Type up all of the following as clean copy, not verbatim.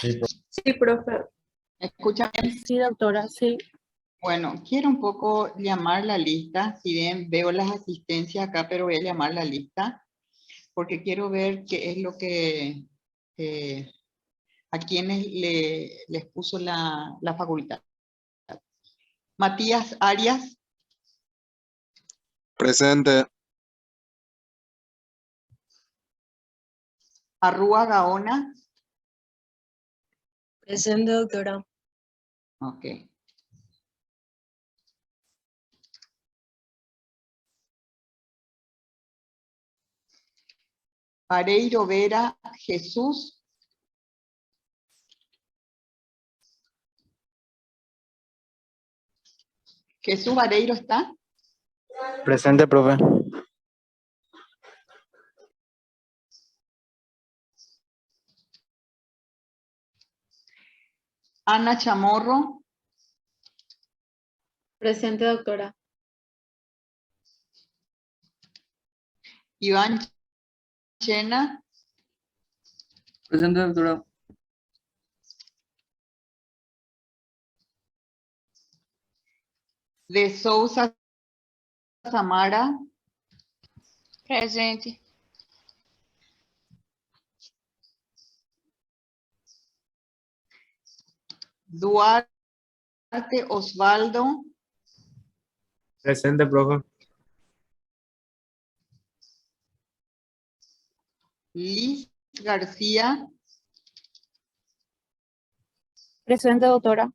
Sí, Sí, profe. ¿Me escuchan bien? Sí, doctora, sí. Bueno, quiero un poco llamar la lista. Si bien veo las asistencias acá, pero voy a llamar la lista porque quiero ver qué es lo que a quienes les puso la facultad. Matías Arias, Presente. Arrúa Gaona. Presente, doctora. Ok. Pareiro Vera Jesús. Jesús Vareiro está. Presente, profe. Ana Chamorro. Presente, doctora. Iván Chena. Presente, doctora. De Souza Samara. Presente. Duarte Osvaldo. presente, profe. Liz García. Presente, doctora.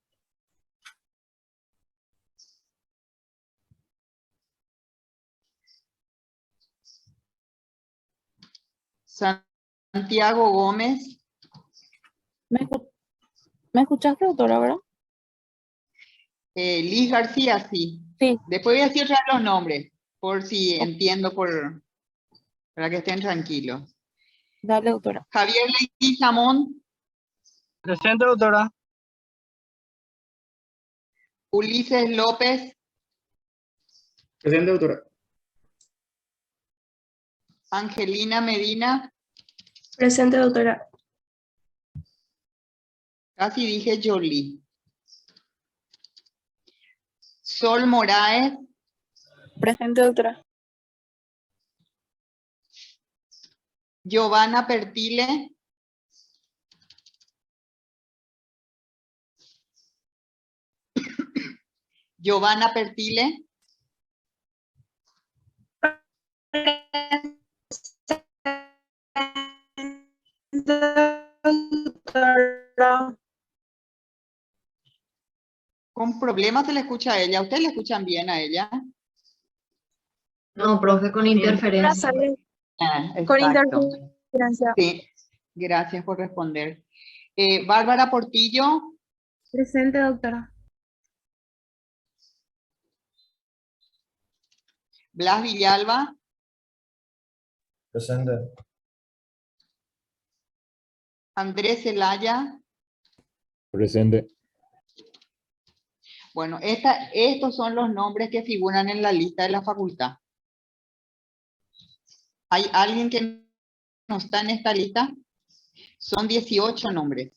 Santiago Gómez. ¿Me escuchaste, doctora, verdad? Liz García, sí. Sí. Después voy a decir otra vez los nombres, por si entiendo, para que estén tranquilos. Dale, doctora. Javier Leguizamón. Presente, doctora. Ulises López. Presente, doctora. Angelina Medina. Presente, doctora. Casi dije Jolie. Sol Moraes. Presente, doctora. Giovanna Pertile. Giovanna Pertile. Con problemas se le escucha a ella. ¿Ustedes le escuchan bien a ella? No, profe, con interferencia. Con Exacto. interferencia. Sí, gracias por responder. Bárbara Portillo. Presente, doctora. Blas Villalba. Presente. Andrés Zelaya. Presente. Bueno, estos son los nombres que figuran en la lista de la facultad. ¿Hay alguien que no está en esta lista? Son 18 nombres.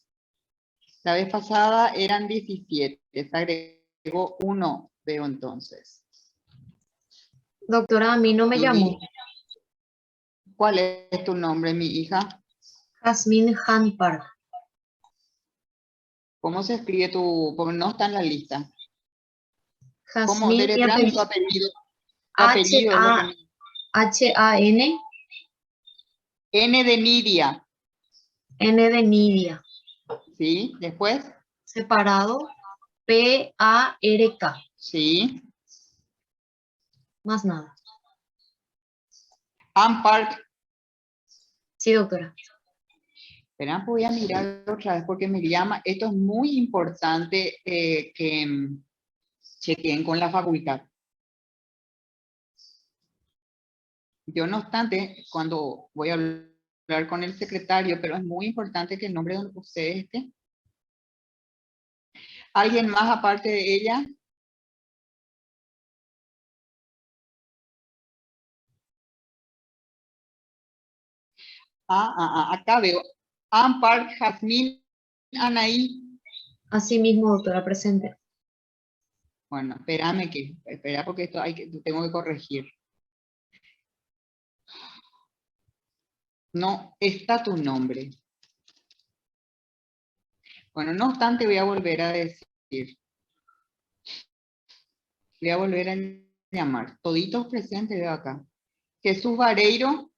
La vez pasada eran 17. Se agregó uno, veo entonces. Doctora, a mí no me llamó. ¿Cuál es tu nombre, mi hija? Jazmín Hanipar. ¿Cómo se escribe tu...? Porque no está en la lista. ¿Cómo? Jazmín y Deletreame tu apellido. Tu apellido es lo que me... H-A-N-N N de Nidia. de Nidia. ¿Sí? Después. Separado. P-A-R-K. Sí. Más nada. Ann Park. Sí, doctora. Espera, voy a mirar otra vez porque me llama. Esto es muy importante que chequeen con la facultad. Yo, no obstante, cuando voy a hablar con el secretario, pero es muy importante que el nombre de ustedes esté. ¿Alguien más aparte de ella? Acá veo. Ann Park Jazmín Anaí. Asimismo, doctora, presente. Bueno, espera porque esto tengo que corregir. No está tu nombre. Bueno, no obstante, voy a volver a decir. Voy a volver a llamar. Toditos presentes, veo acá. Jesús Vareiro.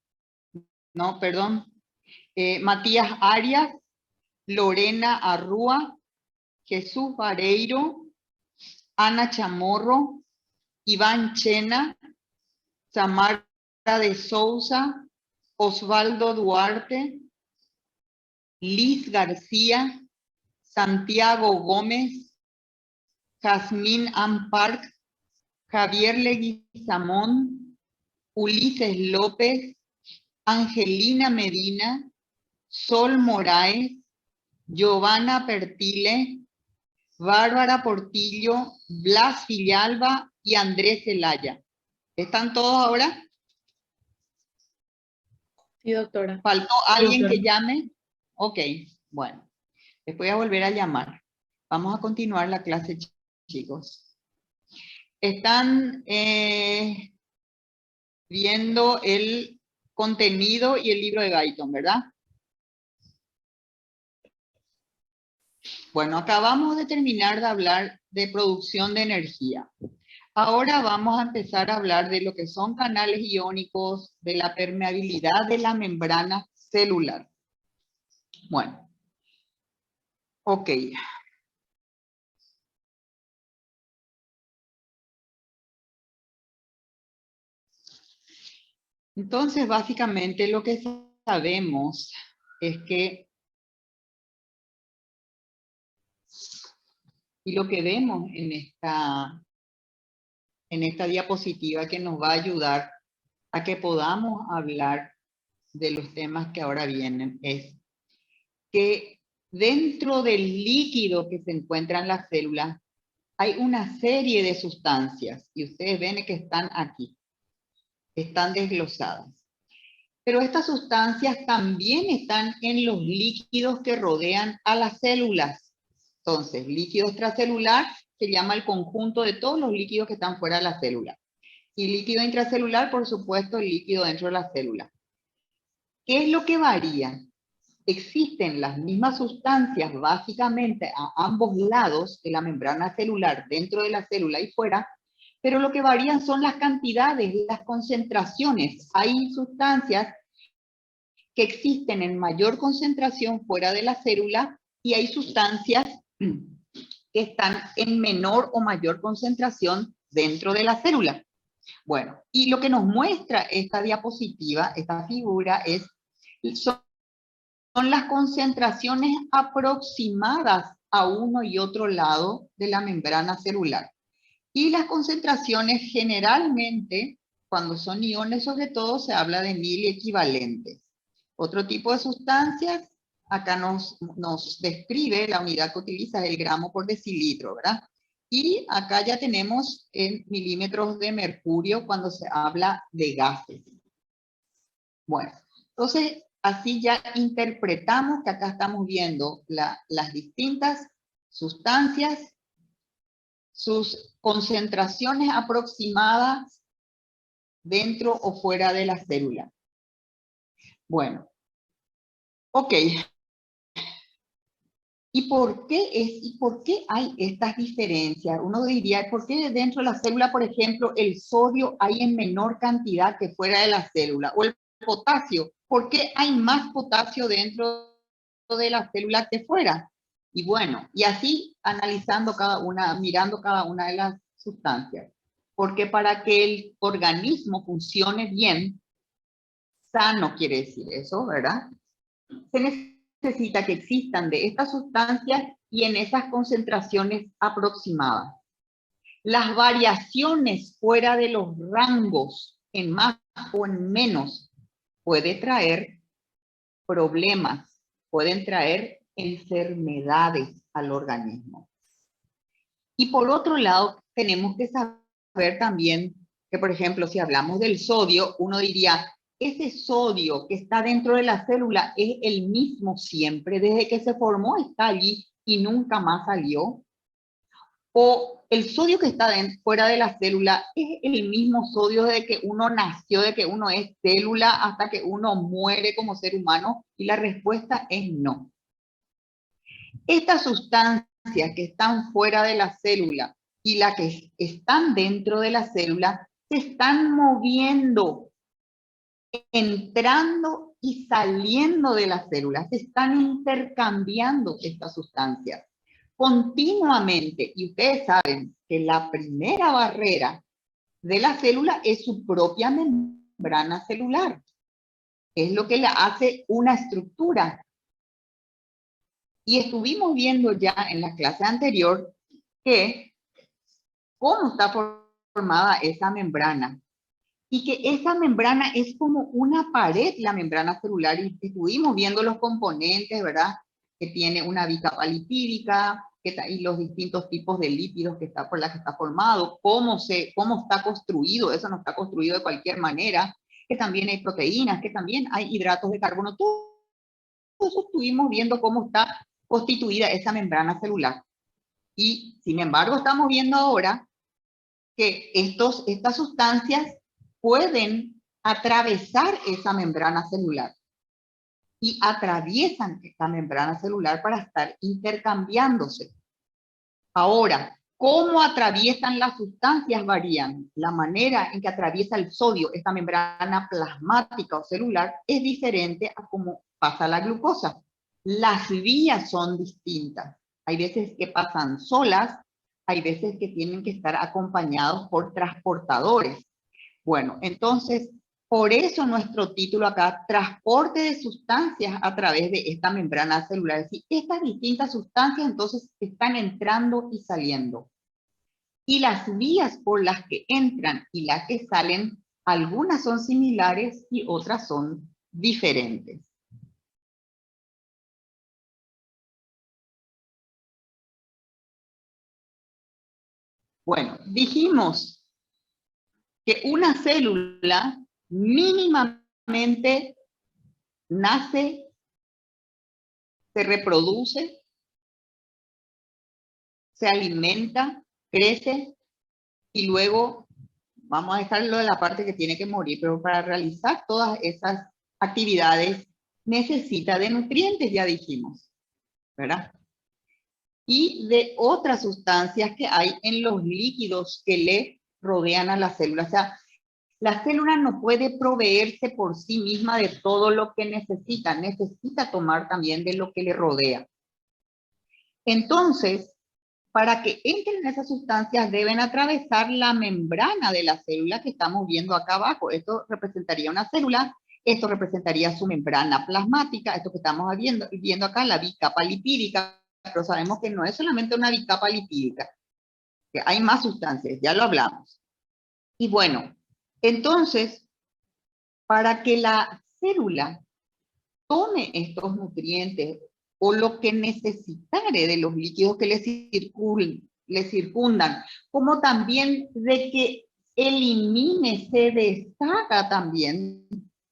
No, perdón. Matías Arias. Lorena Arrúa. Jesús Vareiro. Ana Chamorro. Iván Chena. Samara de Souza. Osvaldo Duarte. Liz García. Santiago Gómez. Jazmín Ampark. Javier Leguizamón, Ulises López, Angelina Medina, Sol Moraes, Giovanna Pertile, Bárbara Portillo, Blas Villalba y Andrés Zelaya. ¿Están todos ahora? Sí, doctora. ¿Faltó alguien doctora. que llame? Ok, bueno. Les voy a volver a llamar. Vamos a continuar la clase, chicos. Están viendo el contenido y el libro de Guyton, ¿verdad? Bueno, acabamos de terminar de hablar de producción de energía. Ahora vamos a empezar a hablar de lo que son canales iónicos, de la permeabilidad de la membrana celular. Bueno, ok. Entonces, básicamente lo que sabemos es que, y lo que vemos en esta diapositiva que nos va a ayudar a que podamos hablar de los temas que ahora vienen, es que dentro del líquido que se encuentra en la célula hay una serie de sustancias, y ustedes ven que están aquí, están desglosadas. Pero estas sustancias también están en los líquidos que rodean a las células. Entonces, líquido extracelular se llama el conjunto de todos los líquidos que están fuera de la célula. Y líquido intracelular, por supuesto, el líquido dentro de la célula. ¿Qué es lo que varía? Existen las mismas sustancias básicamente a ambos lados de la membrana celular, dentro de la célula y fuera, pero lo que varían son las cantidades, las concentraciones. Hay sustancias que existen en mayor concentración fuera de la célula y hay sustancias que están en menor o mayor concentración dentro de la célula. Bueno, y lo que nos muestra esta diapositiva, esta figura, son las concentraciones aproximadas a uno y otro lado de la membrana celular. Y las concentraciones generalmente, cuando son iones sobre todo, se habla de 1000 equivalentes. Otro tipo de sustancias, acá nos describe, la unidad que utiliza es el gramo por decilitro, ¿verdad? Y acá ya tenemos en milímetros de mercurio cuando se habla de gases. Bueno, entonces así ya interpretamos que acá estamos viendo las distintas sustancias, sus concentraciones aproximadas dentro o fuera de la célula. Bueno, ok. ¿Y por qué hay estas diferencias? Uno diría, ¿por qué dentro de la célula, por ejemplo, el sodio hay en menor cantidad que fuera de la célula? O el potasio, ¿por qué hay más potasio dentro de la célula que fuera? Y bueno, y así analizando cada una, mirando cada una de las sustancias. Porque para que el organismo funcione bien, sano quiere decir eso, ¿verdad? Se necesita que existan de estas sustancias y en esas concentraciones aproximadas. Las variaciones fuera de los rangos, en más o en menos, puede traer problemas, pueden traer enfermedades al organismo. Y por otro lado, tenemos que saber también que, por ejemplo, si hablamos del sodio, uno diría, ese sodio que está dentro de la célula es el mismo siempre, desde que se formó está allí y nunca más salió. O el sodio que está fuera de la célula es el mismo sodio desde que uno nació, de que uno es célula hasta que uno muere como ser humano, y la respuesta es no. Estas sustancias que están fuera de la célula y las que están dentro de la célula se están moviendo, entrando y saliendo de la célula, se están intercambiando estas sustancias continuamente. Y ustedes saben que la primera barrera de la célula es su propia membrana celular. Es lo que le hace una estructura. Y estuvimos viendo ya en la clase anterior que cómo está formada esa membrana. Y que esa membrana es como una pared, la membrana celular. Y estuvimos viendo los componentes, ¿verdad? Que tiene una bicapa lipídica, y los distintos tipos de lípidos que está, por la que está formado, cómo está construido, eso no está construido de cualquier manera, que también hay proteínas, que también hay hidratos de carbono. Todo eso estuvimos viendo cómo está constituida esa membrana celular. Y sin embargo estamos viendo ahora que estas sustancias pueden atravesar esa membrana celular y atraviesan esta membrana celular para estar intercambiándose. Ahora, ¿cómo atraviesan las sustancias? Varían. La manera en que atraviesa el sodio, esta membrana plasmática o celular, es diferente a cómo pasa la glucosa. Las vías son distintas. Hay veces que pasan solas, hay veces que tienen que estar acompañados por transportadores. Bueno, entonces, por eso nuestro título acá, transporte de sustancias a través de esta membrana celular. Es decir, estas distintas sustancias entonces están entrando y saliendo. Y las vías por las que entran y las que salen, algunas son similares y otras son diferentes. Bueno, dijimos que una célula mínimamente nace, se reproduce, se alimenta, crece y luego vamos a dejarlo de la parte que tiene que morir, pero para realizar todas esas actividades necesita de nutrientes, ya dijimos, ¿verdad? Y de otras sustancias que hay en los líquidos que le rodean a la célula. O sea, la célula no puede proveerse por sí misma de todo lo que necesita, necesita tomar también de lo que le rodea. Entonces, para que entren esas sustancias deben atravesar la membrana de la célula que estamos viendo acá abajo. Esto representaría una célula, esto representaría su membrana plasmática, esto que estamos viendo acá, la bicapa lipídica, pero sabemos que no es solamente una bicapa lipídica, que hay más sustancias, ya lo hablamos. Y bueno, entonces, para que la célula tome estos nutrientes o lo que necesitare de los líquidos que le circundan, como también de que elimine, se deshaga también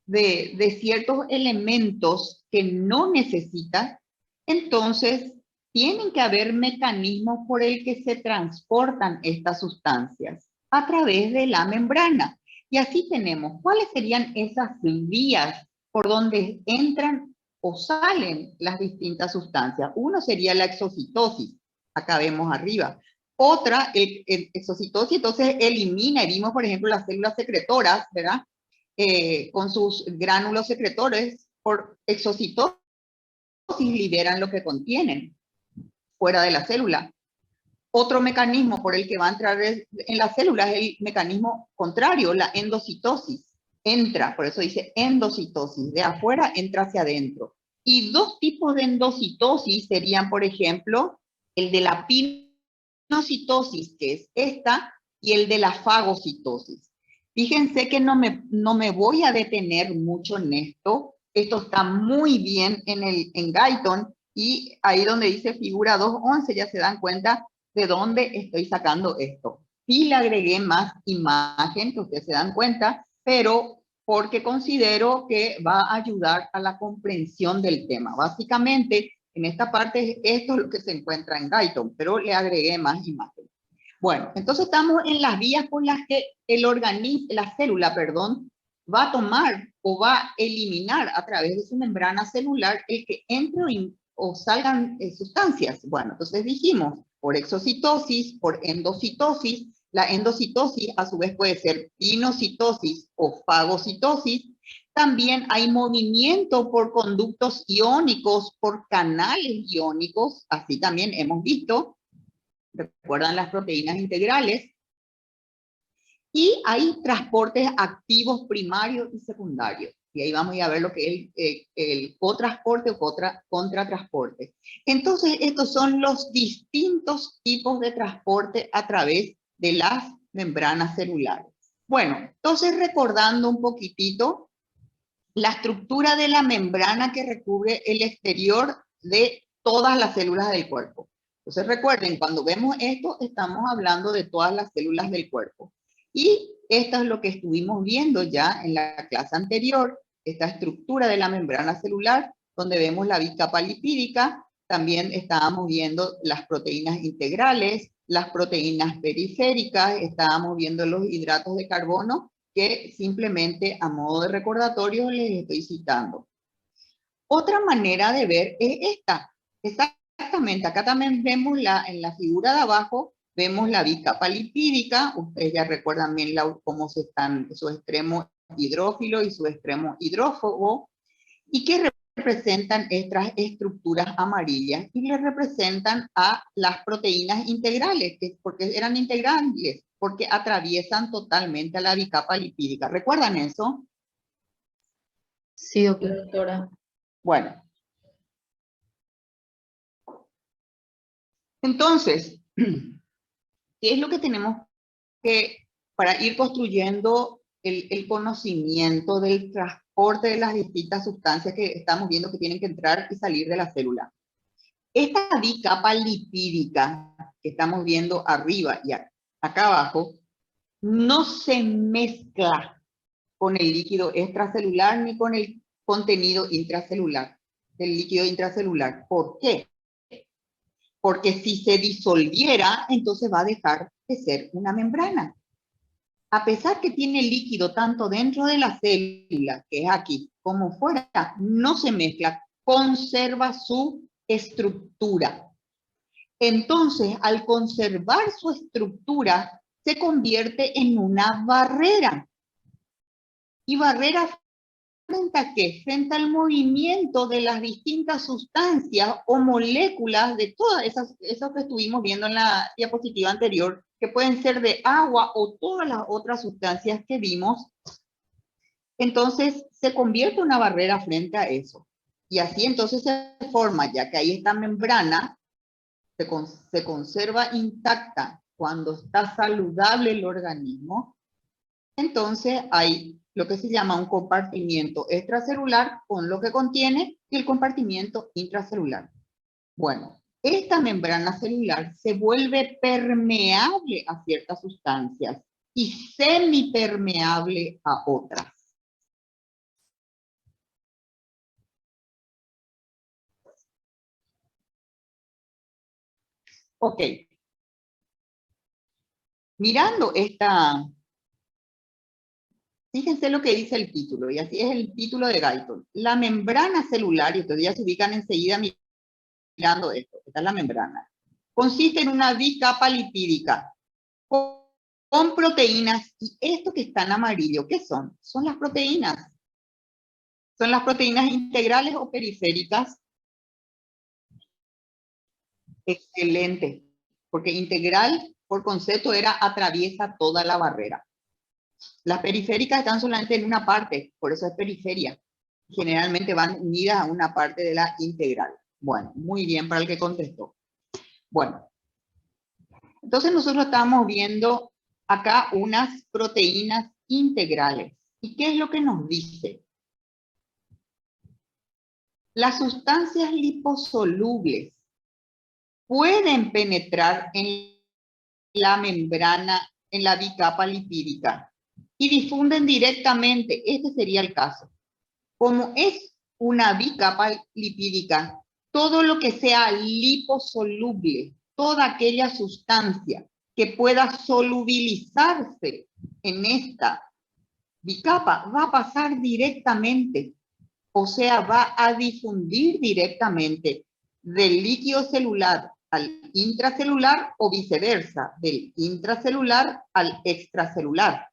de ciertos elementos que no necesita, entonces tienen que haber mecanismos por el que se transportan estas sustancias a través de la membrana. Y así tenemos, ¿cuáles serían esas vías por donde entran o salen las distintas sustancias? Uno sería la exocitosis, acá vemos arriba. Otra, exocitosis, entonces elimina, vimos por ejemplo las células secretoras, ¿verdad? Con sus gránulos secretores, por exocitosis liberan lo que contienen fuera de la célula. Otro mecanismo por el que va a entrar en la célula es el mecanismo contrario, la endocitosis. Entra, por eso dice endocitosis, de afuera entra hacia adentro. Y dos tipos de endocitosis serían, por ejemplo, el de la pinocitosis, que es esta, y el de la fagocitosis. Fíjense que no me voy a detener mucho en esto. Esto está muy bien en Guyton, y ahí donde dice figura 2.11 ya se dan cuenta de dónde estoy sacando esto. Sí le agregué más imagen, que ustedes se dan cuenta, pero porque considero que va a ayudar a la comprensión del tema. Básicamente, en esta parte, esto es lo que se encuentra en Guyton, pero le agregué más imágenes. Bueno, entonces estamos en las vías por las que el organismo, la célula, perdón, va a tomar o va a eliminar a través de su membrana celular el que entre o salgan sustancias. Bueno, entonces dijimos, por exocitosis, por endocitosis. La endocitosis a su vez puede ser pinocitosis o fagocitosis. También hay movimiento por conductos iónicos, por canales iónicos, así también hemos visto. ¿Recuerdan las proteínas integrales? Y hay transportes activos primarios y secundarios. Y ahí vamos a ver lo que es el cotransporte o contratransporte. Entonces, estos son los distintos tipos de transporte a través de las membranas celulares. Bueno, entonces recordando un poquitito la estructura de la membrana que recubre el exterior de todas las células del cuerpo. Entonces recuerden, cuando vemos esto, estamos hablando de todas las células del cuerpo. Y esto es lo que estuvimos viendo ya en la clase anterior, esta estructura de la membrana celular, donde vemos la bicapa lipídica. También estábamos viendo las proteínas integrales, las proteínas periféricas, estábamos viendo los hidratos de carbono, que simplemente a modo de recordatorio les estoy citando. Otra manera de ver es esta. Exactamente, acá también vemos en la figura de abajo, vemos la bicapa lipídica. Ustedes ya recuerdan bien cómo se están su extremo hidrófilo y su extremo hidrófobo, y que representan estas estructuras amarillas y le representan a las proteínas integrales, porque eran integrales, porque atraviesan totalmente a la bicapa lipídica. ¿Recuerdan eso? Sí, doctora. Bueno. Entonces, ¿qué es lo que tenemos que, para ir construyendo el conocimiento del transporte de las distintas sustancias que estamos viendo que tienen que entrar y salir de la célula? Esta bicapa lipídica que estamos viendo arriba y acá abajo, no se mezcla con el líquido extracelular ni con el contenido intracelular, del líquido intracelular. ¿Por qué? Porque si se disolviera, entonces va a dejar de ser una membrana. A pesar que tiene líquido tanto dentro de la célula, que es aquí, como fuera, no se mezcla, conserva su estructura. Entonces, al conservar su estructura, se convierte en una barrera. ¿Y barrera frente a qué? Frente al movimiento de las distintas sustancias o moléculas de todas esas que estuvimos viendo en la diapositiva anterior, que pueden ser de agua o todas las otras sustancias que vimos. Entonces se convierte en una barrera frente a eso. Y así entonces se forma, ya que ahí esta membrana se conserva intacta cuando está saludable el organismo. Entonces hay lo que se llama un compartimiento extracelular con lo que contiene y el compartimiento intracelular. Bueno, esta membrana celular se vuelve permeable a ciertas sustancias y semipermeable a otras. Ok. Mirando esta... Fíjense lo que dice el título, y así es el título de Guyton. La membrana celular, y ustedes ya se ubican enseguida mirando esto, esta es la membrana, consiste en una bicapa lipídica con proteínas, y esto que está en amarillo, ¿qué son? Son las proteínas. Son las proteínas integrales o periféricas. Excelente, porque integral, por concepto, era atraviesa toda la barrera. Las periféricas están solamente en una parte, por eso es periferia. Generalmente van unidas a una parte de la integral. Bueno, muy bien para el que contestó. Bueno, entonces nosotros estamos viendo acá unas proteínas integrales. ¿Y qué es lo que nos dice? Las sustancias liposolubles pueden penetrar en la membrana, en la bicapa lipídica. y difunden directamente. Este sería el caso. Como es una bicapa lipídica, todo lo que sea liposoluble, toda aquella sustancia que pueda solubilizarse en esta bicapa va a pasar directamente, o sea, va a difundir directamente del líquido celular al intracelular o viceversa, del intracelular al extracelular.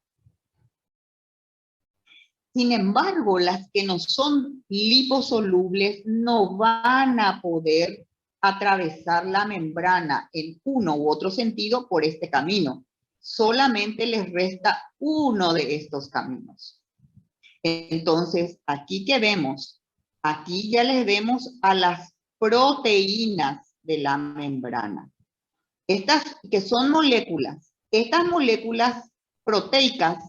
Sin embargo, las que no son liposolubles no van a poder atravesar la membrana en uno u otro sentido por este camino. Solamente les resta uno de estos caminos. Entonces, aquí que vemos, aquí ya les vemos a las proteínas de la membrana. Estas que son moléculas, estas moléculas proteicas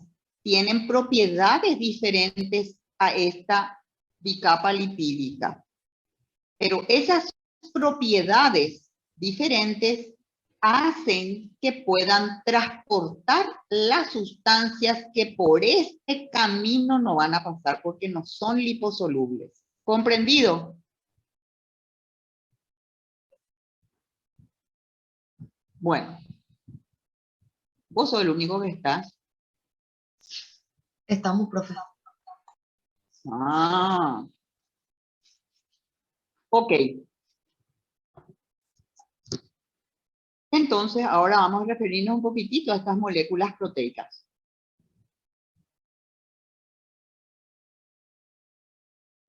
tienen propiedades diferentes a esta bicapa lipídica. Pero esas propiedades diferentes hacen que puedan transportar las sustancias que por este camino no van a pasar porque no son liposolubles. ¿Comprendido? Bueno, vos sos el único que estás. Estamos, profe. Ah. Ok. Entonces, ahora vamos a referirnos un poquitito a estas moléculas proteicas.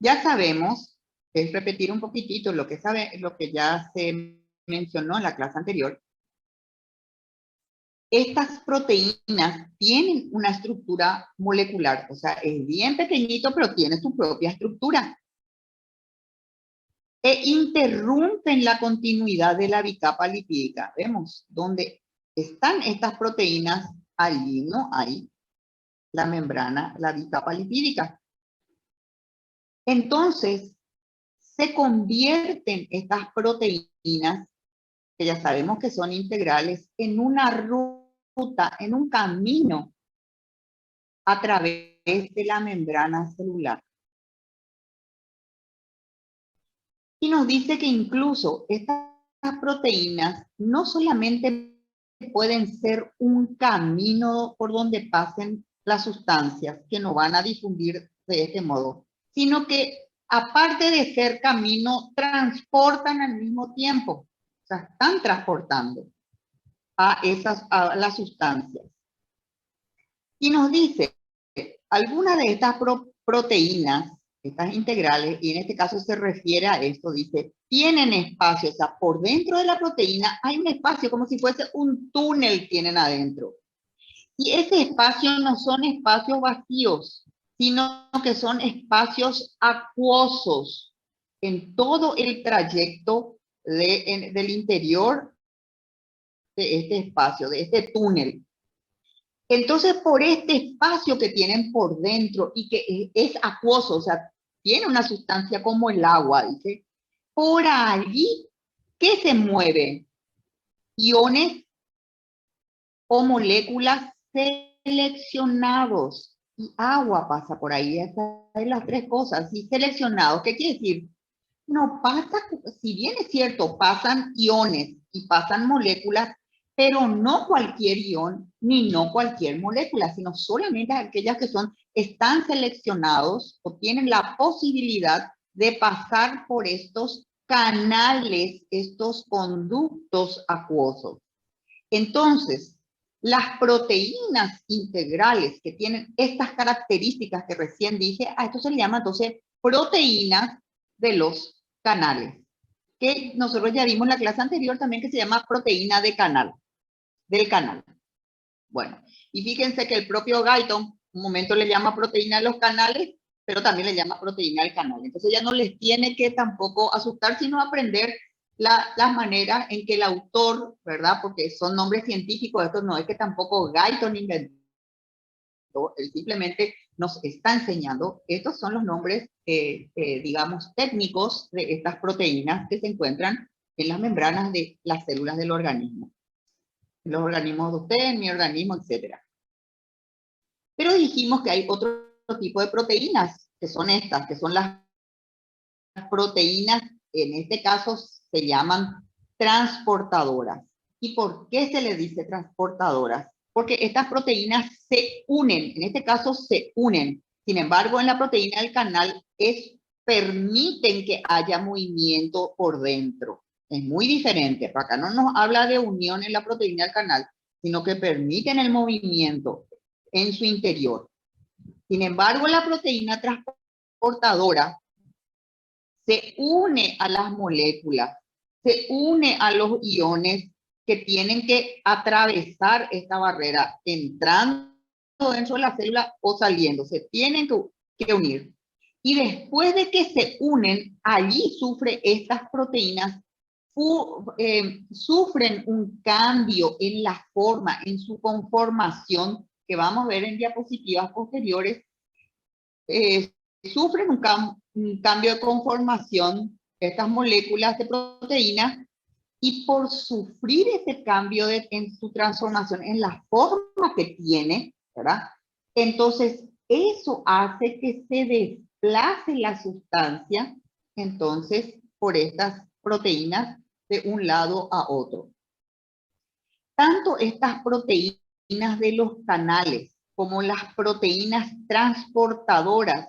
Ya sabemos, es repetir un poquitito lo que ya se mencionó en la clase anterior. Estas proteínas tienen una estructura molecular, o sea, es bien pequeñito, pero tiene su propia estructura. E interrumpen la continuidad de la bicapa lipídica. Vemos, donde están estas proteínas, allí no hay la membrana, la bicapa lipídica. Entonces, se convierten estas proteínas, que ya sabemos que son integrales, en una ruta, en un camino a través de la membrana celular. Y nos dice que incluso estas proteínas no solamente pueden ser un camino por donde pasen las sustancias que no van a difundir de este modo, sino que aparte de ser camino, transportan al mismo tiempo. O sea, están transportando a las sustancias. Y nos dice, algunas de estas proteínas, estas integrales, y en este caso se refiere a esto, dice, tienen espacio, o sea, por dentro de la proteína hay un espacio, como si fuese un túnel tienen adentro. Y ese espacio no son espacios vacíos, sino que son espacios acuosos en todo el trayecto del interior de este espacio, de este túnel. Entonces, por este espacio que tienen por dentro y que es acuoso, o sea, tiene una sustancia como el agua, dice, por allí, ¿qué se mueve? Iones o moléculas seleccionados. Y agua pasa por ahí, esas son las tres cosas. Y seleccionados, ¿qué quiere decir? No pasa, si bien es cierto, pasan iones y pasan moléculas, pero no cualquier ion ni no cualquier molécula, sino solamente aquellas que están seleccionados o tienen la posibilidad de pasar por estos canales, estos conductos acuosos. Entonces, las proteínas integrales que tienen estas características que recién dije, a esto se le llama entonces proteínas de los canales, que nosotros ya vimos en la clase anterior también que se llama proteína de canal, del canal. Bueno, y fíjense que el propio Guyton un momento le llama proteína de los canales, pero también le llama proteína del canal. Entonces ya no les tiene que tampoco asustar, sino aprender las maneras en que el autor, ¿verdad? Porque son nombres científicos, esto no es que tampoco Guyton inventó, él simplemente nos está enseñando, estos son los nombres, digamos, técnicos de estas proteínas que se encuentran en las membranas de las células del organismo. Los organismos de usted, en mi organismo, etc. Pero dijimos que hay otro tipo de proteínas, que son estas, que son las proteínas, en este caso se llaman transportadoras. ¿Y por qué se les dice transportadoras? Porque estas proteínas se unen, en este caso se unen. Sin embargo, en la proteína del canal permiten que haya movimiento por dentro. Es muy diferente. Para acá no nos habla de unión en la proteína del canal, sino que permiten el movimiento en su interior. Sin embargo, la proteína transportadora se une a las moléculas, se une a los iones que tienen que atravesar esta barrera, entrando dentro de la célula o saliendo. Se tienen que unir. Y después de que se unen, allí estas proteínas sufren un cambio en la forma, en su conformación, que vamos a ver en diapositivas posteriores. Sufren un cambio de conformación, estas moléculas de proteína, y por sufrir ese cambio en su transformación, en la forma que tiene, ¿verdad? Entonces, eso hace que se desplace la sustancia, entonces, por estas proteínas de un lado a otro. Tanto estas proteínas de los canales como las proteínas transportadoras,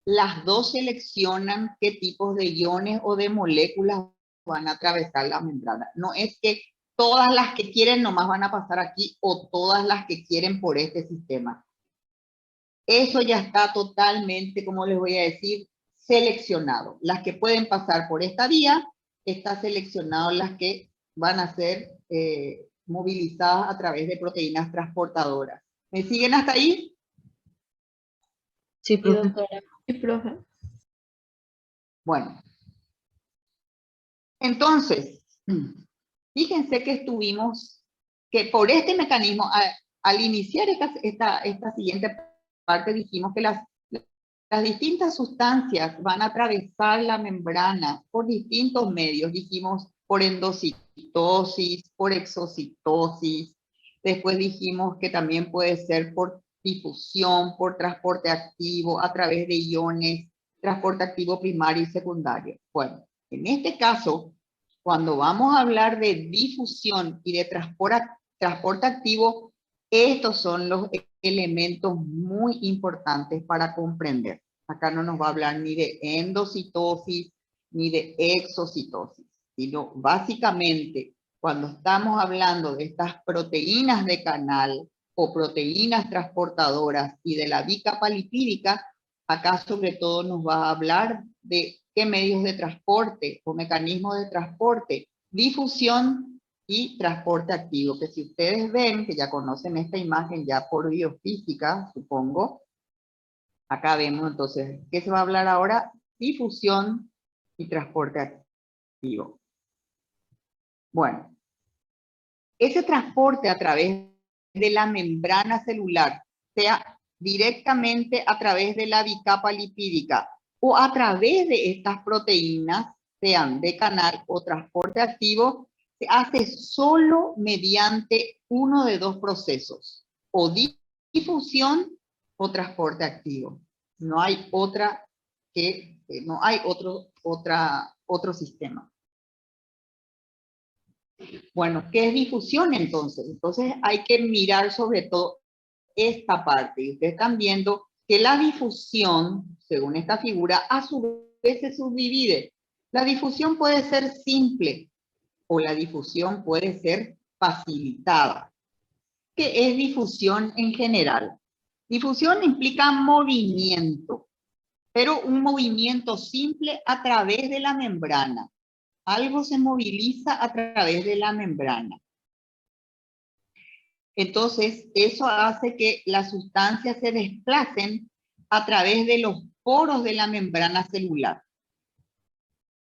las dos seleccionan qué tipos de iones o de moléculas van a atravesar la membrana. No es que todas las que quieren nomás van a pasar aquí o todas las que quieren por este sistema. Eso ya está totalmente, como les voy a decir, seleccionado. Las que pueden pasar por esta vía, está seleccionado las que van a ser movilizadas a través de proteínas transportadoras. ¿Me siguen hasta ahí? Sí, profe. doctora. Sí, profe. Bueno. Entonces, fíjense que que por este mecanismo, al iniciar esta siguiente parte, dijimos que las distintas sustancias van a atravesar la membrana por distintos medios. Dijimos por endocitosis, por exocitosis. Después dijimos que también puede ser por difusión, por transporte activo, a través de iones, transporte activo primario y secundario. Bueno, en este caso, cuando vamos a hablar de difusión y de transporte activo, estos son los elementos muy importantes para comprender. Acá no nos va a hablar ni de endocitosis ni de exocitosis, sino básicamente cuando estamos hablando de estas proteínas de canal o proteínas transportadoras y de la bicapa lipídica, acá sobre todo nos va a hablar de qué medios de transporte o mecanismos de transporte, difusión y transporte activo, que si ustedes ven, que ya conocen esta imagen ya por biofísica, supongo, acá vemos entonces, ¿qué se va a hablar ahora? Difusión y transporte activo. Bueno, ese transporte a través de la membrana celular, sea directamente a través de la bicapa lipídica o a través de estas proteínas, sean de canal o transporte activo, se hace solo mediante uno de dos procesos, o difusión o transporte activo. No hay otro sistema. Bueno, ¿qué es difusión entonces? Entonces hay que mirar sobre todo esta parte. Y ustedes están viendo que la difusión, según esta figura, a su vez se subdivide. La difusión puede ser simple o la difusión puede ser facilitada. ¿Qué es difusión en general? Difusión implica movimiento, pero un movimiento simple a través de la membrana. Algo se moviliza a través de la membrana. Entonces, eso hace que las sustancias se desplacen a través de los poros de la membrana celular.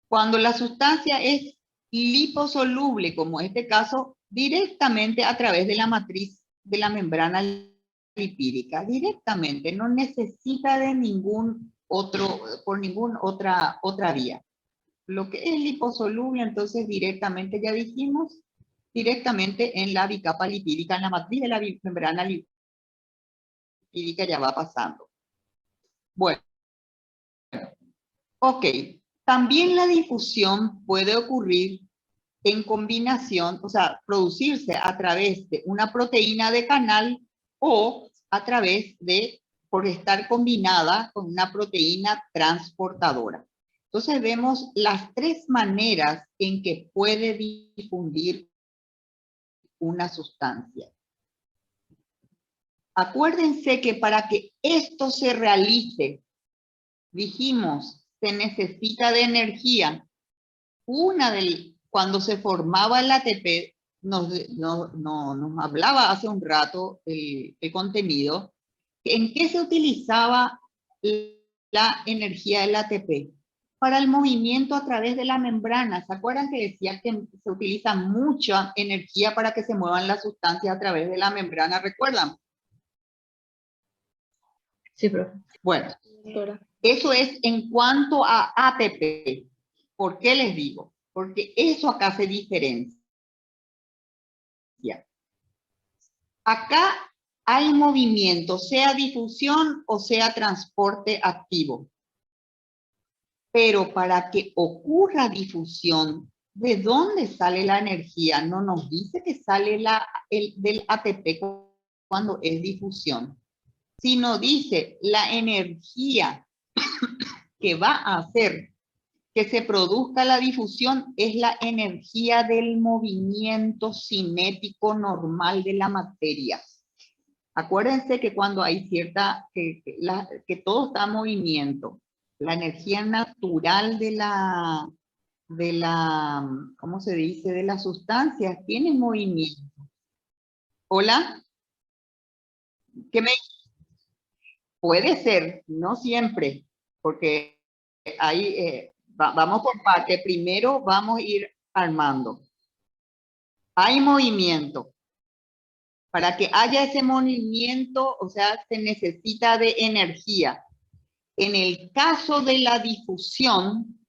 Cuando la sustancia es liposoluble, como en este caso, directamente a través de la matriz de la membrana lipídica, directamente, no necesita de por ninguna otra vía. Lo que es liposoluble, entonces directamente, ya dijimos, directamente en la bicapa lipídica, en la matriz de la membrana y di que ya va pasando. Bueno, ok. También la difusión puede ocurrir en combinación, o sea, producirse a través de una proteína de canal o a través de, por estar combinada con una proteína transportadora. Entonces vemos las tres maneras en que puede difundir una sustancia. Acuérdense que para que esto se realice, dijimos, se necesita de energía. Cuando se formaba el ATP, nos hablaba hace un rato el contenido, ¿en qué se utilizaba la energía del ATP? Para el movimiento a través de la membrana. ¿Se acuerdan que decía que se utiliza mucha energía para que se muevan las sustancias a través de la membrana? ¿Recuerdan? Sí, profe. Bueno, Doctora. eso es en cuanto a ATP. ¿Por qué les digo? Porque eso acá se diferencia. Acá hay movimiento, sea difusión o sea transporte activo. Pero para que ocurra difusión, ¿de dónde sale la energía? No nos dice que sale del ATP cuando es difusión, sino dice la energía que va a hacer que se produzca la difusión es la energía del movimiento cinético normal de la materia. Acuérdense que cuando hay que todo está en movimiento, la energía natural de ¿cómo se dice? De las sustancias tiene movimiento. ¿Hola? ¿Qué me? Puede ser, no siempre, porque hay, vamos por parte. Primero vamos a ir armando. Hay movimiento. Para que haya ese movimiento, o sea, se necesita de energía. En el caso de la difusión,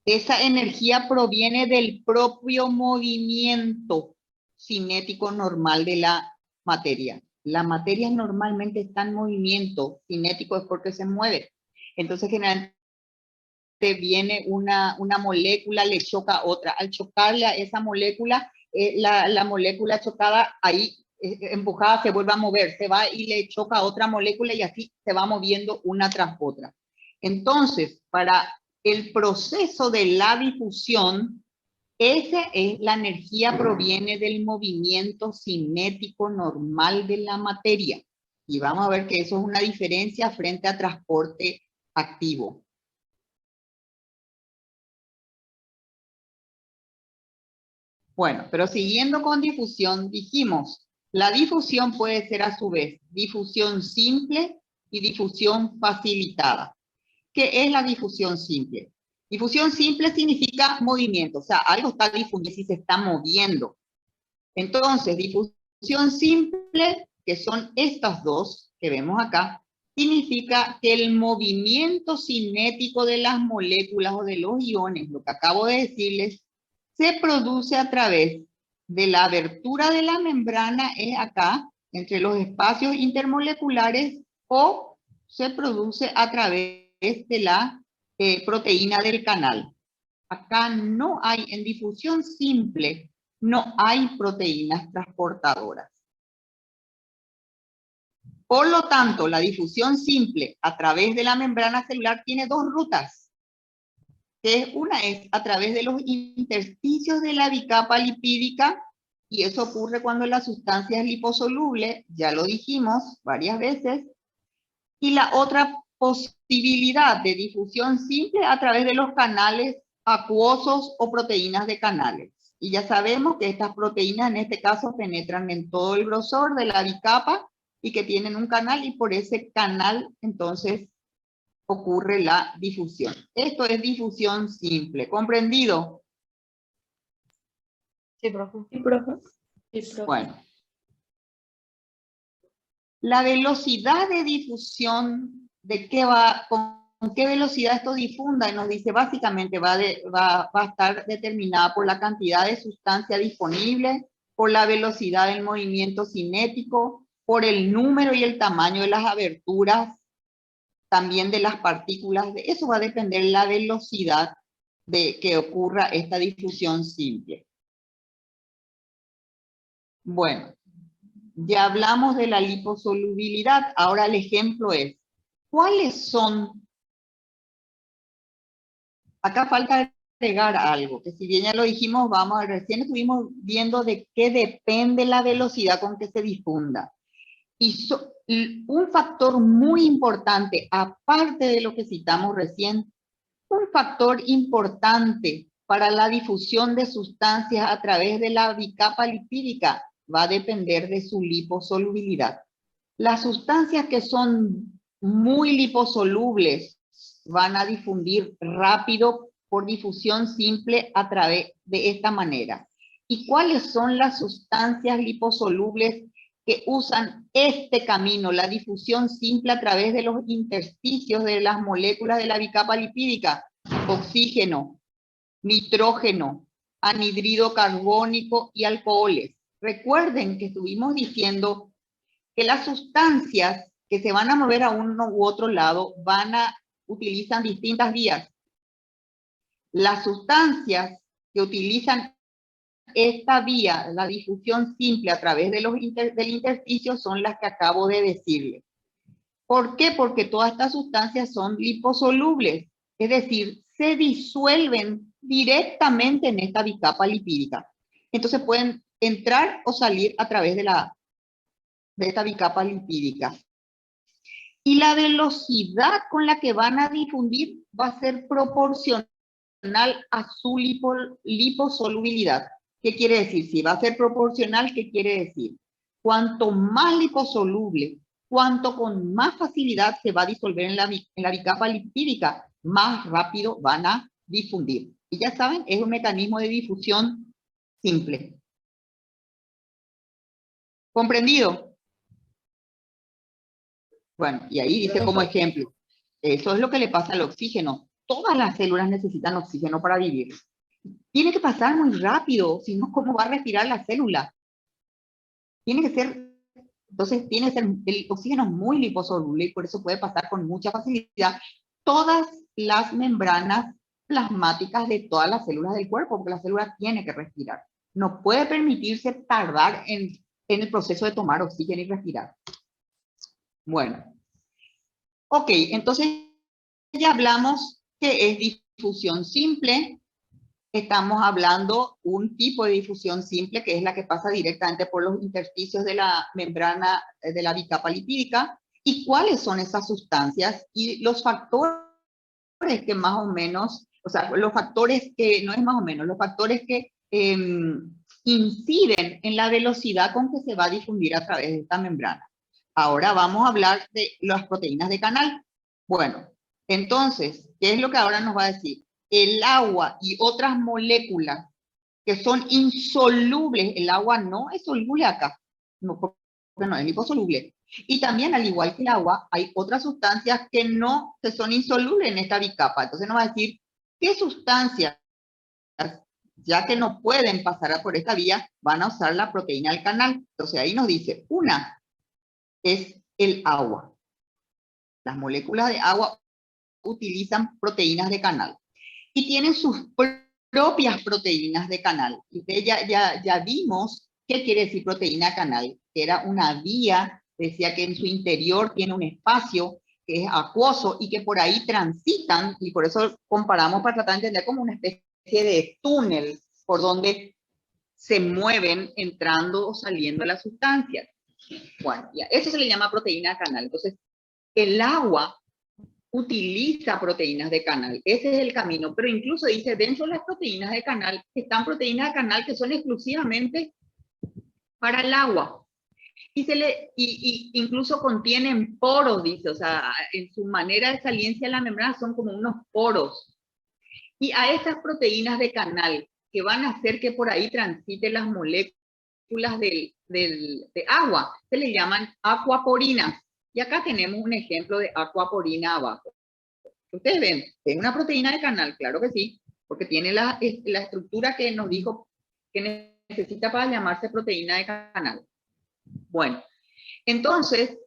esa energía proviene del propio movimiento cinético normal de la materia. La materia normalmente está en movimiento, cinético es porque se mueve. Entonces, generalmente viene una molécula, le choca a otra. Al chocarle a esa molécula, la molécula chocada ahí, empujada, se vuelve a mover, se va y le choca a otra molécula y así se va moviendo una tras otra. Entonces, para el proceso de la difusión, la energía proviene del movimiento cinético normal de la materia. Y vamos a ver que eso es una diferencia frente a transporte activo. Bueno, pero siguiendo con difusión, dijimos, la difusión puede ser a su vez difusión simple y difusión facilitada. ¿Qué es la difusión simple? Difusión simple significa movimiento, o sea, algo está difundiendo si se está moviendo. Entonces, difusión simple, que son estas dos que vemos acá, significa que el movimiento cinético de las moléculas o de los iones, lo que acabo de decirles, se produce a través de la abertura de la membrana, es acá, entre los espacios intermoleculares, o se produce a través de la proteína del canal. Acá no hay, en difusión simple, no hay proteínas transportadoras. Por lo tanto, la difusión simple a través de la membrana celular tiene dos rutas. Una es a través de los intersticios de la bicapa lipídica, y eso ocurre cuando la sustancia es liposoluble, ya lo dijimos varias veces. Y la otra posibilidad de difusión simple a través de los canales acuosos o proteínas de canales. Y ya sabemos que estas proteínas en este caso penetran en todo el grosor de la bicapa y que tienen un canal, y por ese canal entonces ocurre la difusión. Esto es difusión simple. ¿Comprendido? Sí, profe. Sí, profe. Sí, profe. Bueno. La velocidad de difusión, ¿de qué va? ¿Con qué velocidad esto difunda? Y nos dice básicamente va a estar determinada por la cantidad de sustancia disponible, por la velocidad del movimiento cinético por el número y el tamaño de las aberturas, también de las partículas. De eso va a depender la velocidad de que ocurra esta difusión simple. Bueno, ya hablamos de la liposolubilidad. Ahora el ejemplo es, ¿cuáles son? Acá falta agregar algo, que si bien ya lo dijimos, recién estuvimos viendo de qué depende la velocidad con que se difunda. Y un factor muy importante, aparte de lo que citamos recién, un factor importante para la difusión de sustancias a través de la bicapa lipídica va a depender de su liposolubilidad. Las sustancias que son muy liposolubles van a difundir rápido por difusión simple a través de esta manera. ¿Y cuáles son las sustancias liposolubles que usan este camino, la difusión simple a través de los intersticios de las moléculas de la bicapa lipídica? Oxígeno, nitrógeno, anhídrido carbónico y alcoholes. Recuerden que estuvimos diciendo que las sustancias que se van a mover a uno u otro lado utilizan distintas vías. Las sustancias que utilizan esta vía, la difusión simple a través de del intersticio, son las que acabo de decirles. ¿Por qué? Porque todas estas sustancias son liposolubles, es decir, se disuelven directamente en esta bicapa lipídica. Entonces pueden entrar o salir a través de esta bicapa lipídica. Y la velocidad con la que van a difundir va a ser proporcional a su liposolubilidad. ¿Qué quiere decir? Si va a ser proporcional, ¿qué quiere decir? Cuanto más liposoluble, cuanto con más facilidad se va a disolver en la bicapa lipídica, más rápido van a difundir. Y ya saben, es un mecanismo de difusión simple. ¿Comprendido? Bueno, y ahí dice como ejemplo, eso es lo que le pasa al oxígeno. Todas las células necesitan oxígeno para vivir. Tiene que pasar muy rápido, si no, ¿cómo va a respirar la célula? Tiene que ser, entonces tiene que ser, el oxígeno es muy liposoluble y por eso puede pasar con mucha facilidad todas las membranas plasmáticas de todas las células del cuerpo, porque la célula tiene que respirar. No puede permitirse tardar en el proceso de tomar oxígeno y respirar. Bueno, ok, entonces ya hablamos que es difusión simple. Estamos hablando un tipo de difusión simple que es la que pasa directamente por los intersticios de la membrana de la bicapa lipídica. ¿Y cuáles son esas sustancias? Y los factores que más o menos, o sea, los factores que, no es más o menos, los factores que inciden en la velocidad con que se va a difundir a través de esta membrana. Ahora vamos a hablar de las proteínas de canal. Bueno, entonces, ¿qué es lo que ahora nos va a decir? El agua y otras moléculas que son insolubles, el agua no es soluble acá, no, porque no es liposoluble. Y también, al igual que el agua, hay otras sustancias que son insolubles en esta bicapa. Entonces nos va a decir, ¿qué sustancias, ya que no pueden pasar por esta vía, van a usar la proteína del canal? Entonces ahí nos dice, una es el agua. Las moléculas de agua utilizan proteínas de canal y tienen sus propias proteínas de canal. Y ya vimos qué quiere decir proteína canal, que era una vía, decía que en su interior tiene un espacio que es acuoso y que por ahí transitan, y por eso comparamos para tratar de entender como una especie de túnel por donde se mueven entrando o saliendo las sustancias. Bueno, ya, eso se le llama proteína canal. Entonces, el agua utiliza proteínas de canal, ese es el camino, pero incluso dice, dentro de las proteínas de canal, están proteínas de canal que son exclusivamente para el agua, y incluso contienen poros, dice, o sea, en su manera de saliencia de la membrana son como unos poros, y a estas proteínas de canal, que van a hacer que por ahí transiten las moléculas de agua, se le llaman acuaporinas. Y acá tenemos un ejemplo de acuaporina abajo. Ustedes ven, es una proteína de canal, claro que sí, porque tiene la estructura que nos dijo que necesita para llamarse proteína de canal. Bueno, Entonces,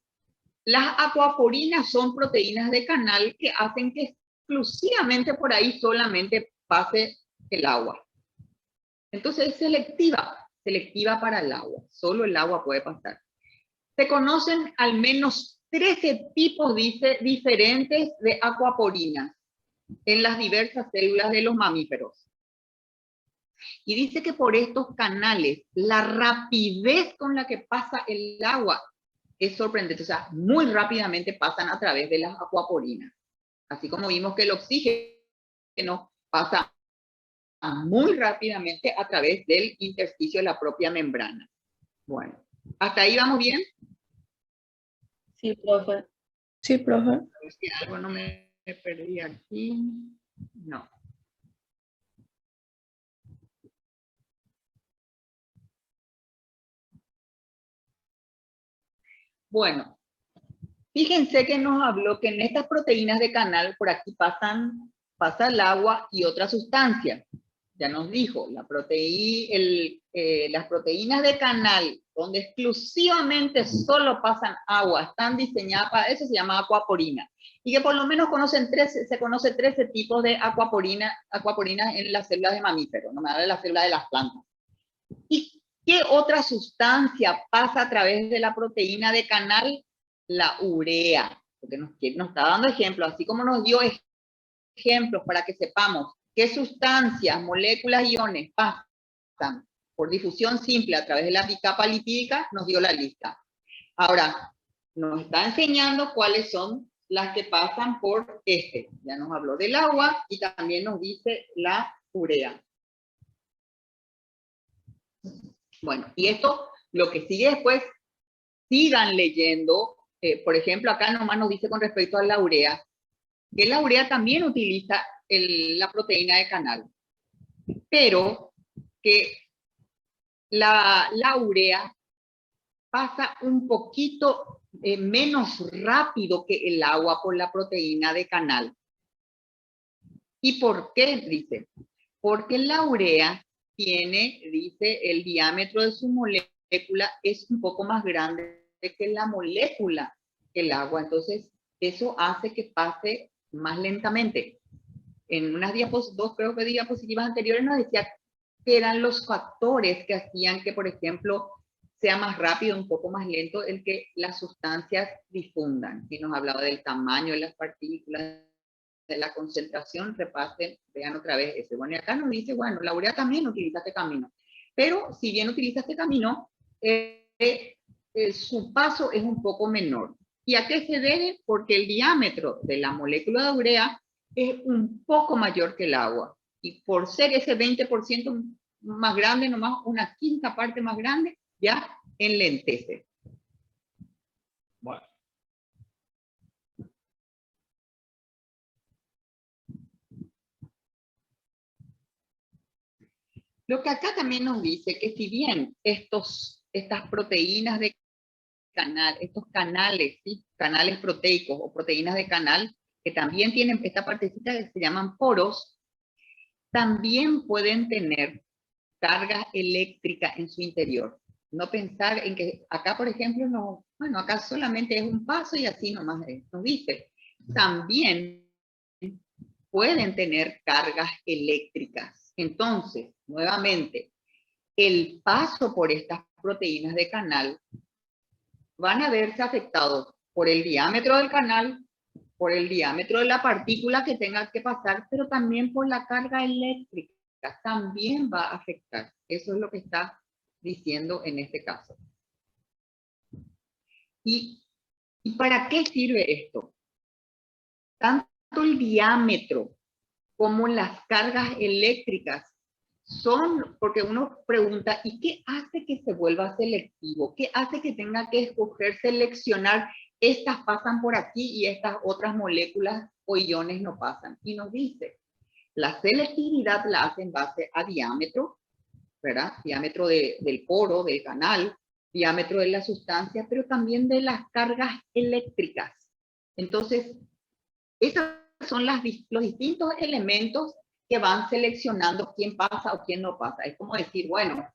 las acuaporinas son proteínas de canal que hacen que exclusivamente por ahí solamente pase el agua. Entonces es selectiva para el agua. Solo el agua puede pasar. Se conocen al menos 13 tipos diferentes de acuaporinas en las diversas células de los mamíferos. Y dice que por estos canales, la rapidez con la que pasa el agua es sorprendente. O sea, muy rápidamente pasan a través de las acuaporinas. Así como vimos que el oxígeno pasa muy rápidamente a través del intersticio de la propia membrana. Bueno, ¿hasta ahí vamos bien? Sí, profe. Sí, profe. A ver si algo no me perdí aquí. No. Bueno, fíjense que nos habló que en estas proteínas de canal, por aquí pasa el agua y otras sustancias. Ya nos dijo, las proteínas de canal, donde exclusivamente solo pasan agua, están diseñadas para eso, se llama acuaporina. Y que por lo menos se conoce 13 tipos de acuaporinas en las células de mamíferos, no me habla de las células de las plantas. ¿Y qué otra sustancia pasa a través de la proteína de canal? La urea, porque nos está dando ejemplos, así como nos dio ejemplos para que sepamos qué sustancias, moléculas, iones pasan por difusión simple a través de la bicapa lipídica, nos dio la lista. Ahora, nos está enseñando cuáles son las que pasan por ya nos habló del agua y también nos dice la urea. Bueno, y esto, lo que sigue después, sigan leyendo. Por ejemplo, acá nomás nos dice con respecto a la urea, que la urea también utiliza la proteína de canal, pero que la urea pasa un poquito menos rápido que el agua por la proteína de canal. ¿Y por qué? Dice, porque la urea tiene, dice, el diámetro de su molécula es un poco más grande que la molécula que el agua. Entonces, eso hace que pase más lentamente. En unas creo que diapositivas anteriores nos decía que eran los factores que hacían que, por ejemplo, sea más rápido, un poco más lento el que las sustancias difundan. Si nos hablaba del tamaño de las partículas, de la concentración, repasen, vean otra vez ese. Bueno, y acá nos dice, bueno, la urea también utiliza este camino. Pero si bien utiliza este camino, su paso es un poco menor. ¿Y a qué se debe? Porque el diámetro de la molécula de urea es un poco mayor que el agua. Y por ser ese 20% más grande, nomás una quinta parte más grande, ya enlentece. Bueno. Lo que acá también nos dice que si bien estas proteínas de canal, estos canales, ¿sí? Canales proteicos o proteínas de canal, que también tienen esta partecita que se llaman poros, también pueden tener carga eléctrica en su interior. No pensar en que acá, por ejemplo, no, bueno, acá solamente es un paso y así nomás nos dice. También pueden tener cargas eléctricas. Entonces, nuevamente, el paso por estas proteínas de canal van a verse afectados por el diámetro del canal, por el diámetro de la partícula que tenga que pasar, pero también por la carga eléctrica. También va a afectar. Eso es lo que está diciendo en este caso. ¿Y para qué sirve esto? Tanto el diámetro como las cargas eléctricas son, porque uno pregunta, ¿y qué hace que se vuelva selectivo? ¿Qué hace que tenga que escoger, seleccionar, estas pasan por aquí y estas otras moléculas o iones no pasan? Y nos dice, la selectividad la hace en base a diámetro, ¿verdad? Diámetro del poro, del canal, diámetro de la sustancia, pero también de las cargas eléctricas. Entonces, esos son los distintos elementos que van seleccionando quién pasa o quién no pasa. Es como decir, bueno,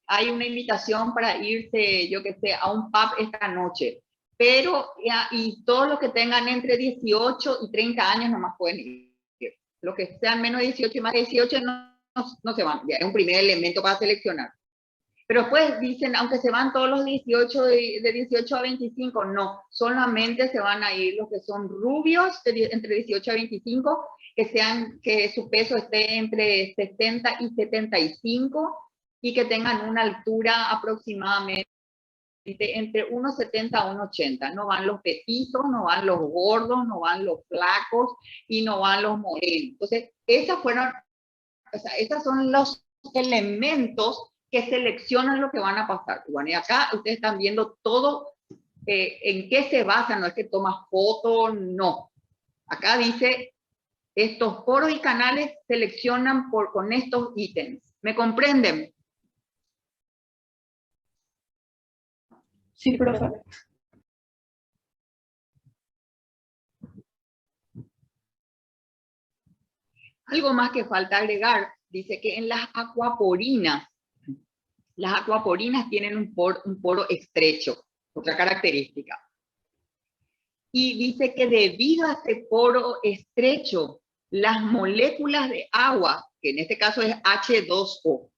hay una invitación para irse, yo que sé, a un pub esta noche, pero y todos los que tengan entre 18 y 30 años nomás pueden ir. Los que sean menos de 18 y más de 18 no se van, ya es un primer elemento para seleccionar. Pero después dicen, aunque se van todos los 18, de 18 a 25, no, solamente se van a ir los que son rubios entre 18 a 25, que su peso esté entre 60 y 75 y que tengan una altura aproximadamente entre 1,70 a 1,80. No van los petizos, no van los gordos, no van los flacos y no van los morenos. Entonces, esos son los elementos que seleccionan lo que van a pasar. Bueno, y acá ustedes están viendo todo en qué se basa, no es que tomas fotos, no. Acá dice, estos poros y canales seleccionan con estos ítems. ¿Me comprenden? Sí, profe. Algo más que falta agregar, dice que en las acuaporinas tienen un poro estrecho, otra característica. Y dice que debido a este poro estrecho, las moléculas de agua, que en este caso es H2O,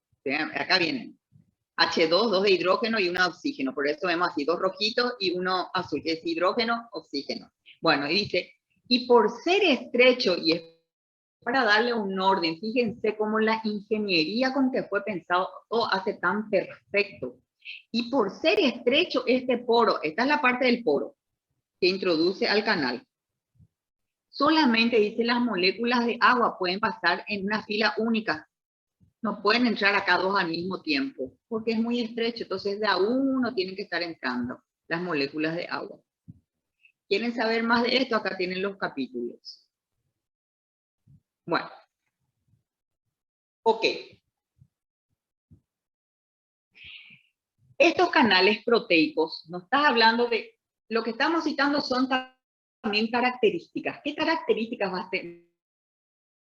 acá vienen, H2, 2 de hidrógeno y 1 de oxígeno, por eso vemos así, 2 rojitos y 1 azul, que es hidrógeno, oxígeno. Bueno, y dice, y por ser estrecho, y es para darle un orden, fíjense cómo la ingeniería con que fue pensado todo hace tan perfecto. Y por ser estrecho este poro, esta es la parte del poro que introduce al canal. Solamente dice las moléculas de agua pueden pasar en una fila única. No pueden entrar acá dos al mismo tiempo, porque es muy estrecho. Entonces de a uno tienen que estar entrando las moléculas de agua. ¿Quieren saber más de esto? Acá tienen los capítulos. Bueno. Ok. Estos canales proteicos, nos estás hablando de, lo que estamos citando son también características. ¿Qué características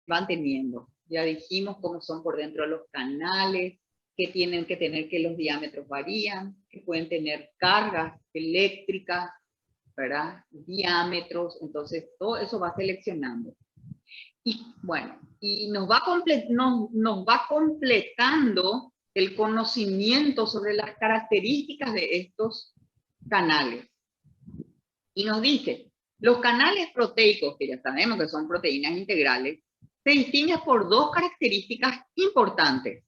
van teniendo? Ya dijimos cómo son por dentro los canales, que tienen que tener que los diámetros varían, que pueden tener cargas eléctricas, ¿verdad? Diámetros, entonces todo eso va seleccionando. Y bueno, y nos va completando el conocimiento sobre las características de estos canales. Y nos dice, los canales proteicos, que ya sabemos que son proteínas integrales, se distinguen por dos características importantes.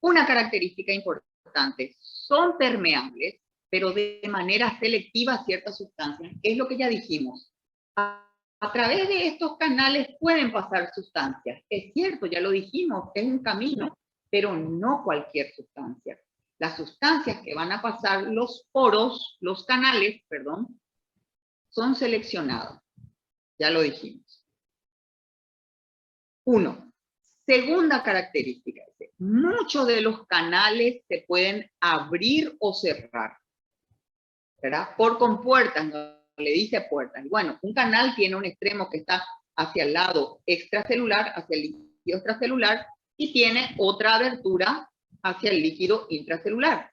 Una característica importante, son permeables, pero de manera selectiva a ciertas sustancias, que es lo que ya dijimos. A través de estos canales pueden pasar sustancias. Es cierto, ya lo dijimos, es un camino, pero no cualquier sustancia. Las sustancias que van a pasar los poros, los canales, perdón, son seleccionadas. Ya lo dijimos. 1. Segunda característica. Muchos de los canales se pueden abrir o cerrar, ¿verdad? Por compuertas, no le dice puertas. Bueno, un canal tiene un extremo que está hacia el lado extracelular, hacia el líquido extracelular, y tiene otra abertura hacia el líquido intracelular.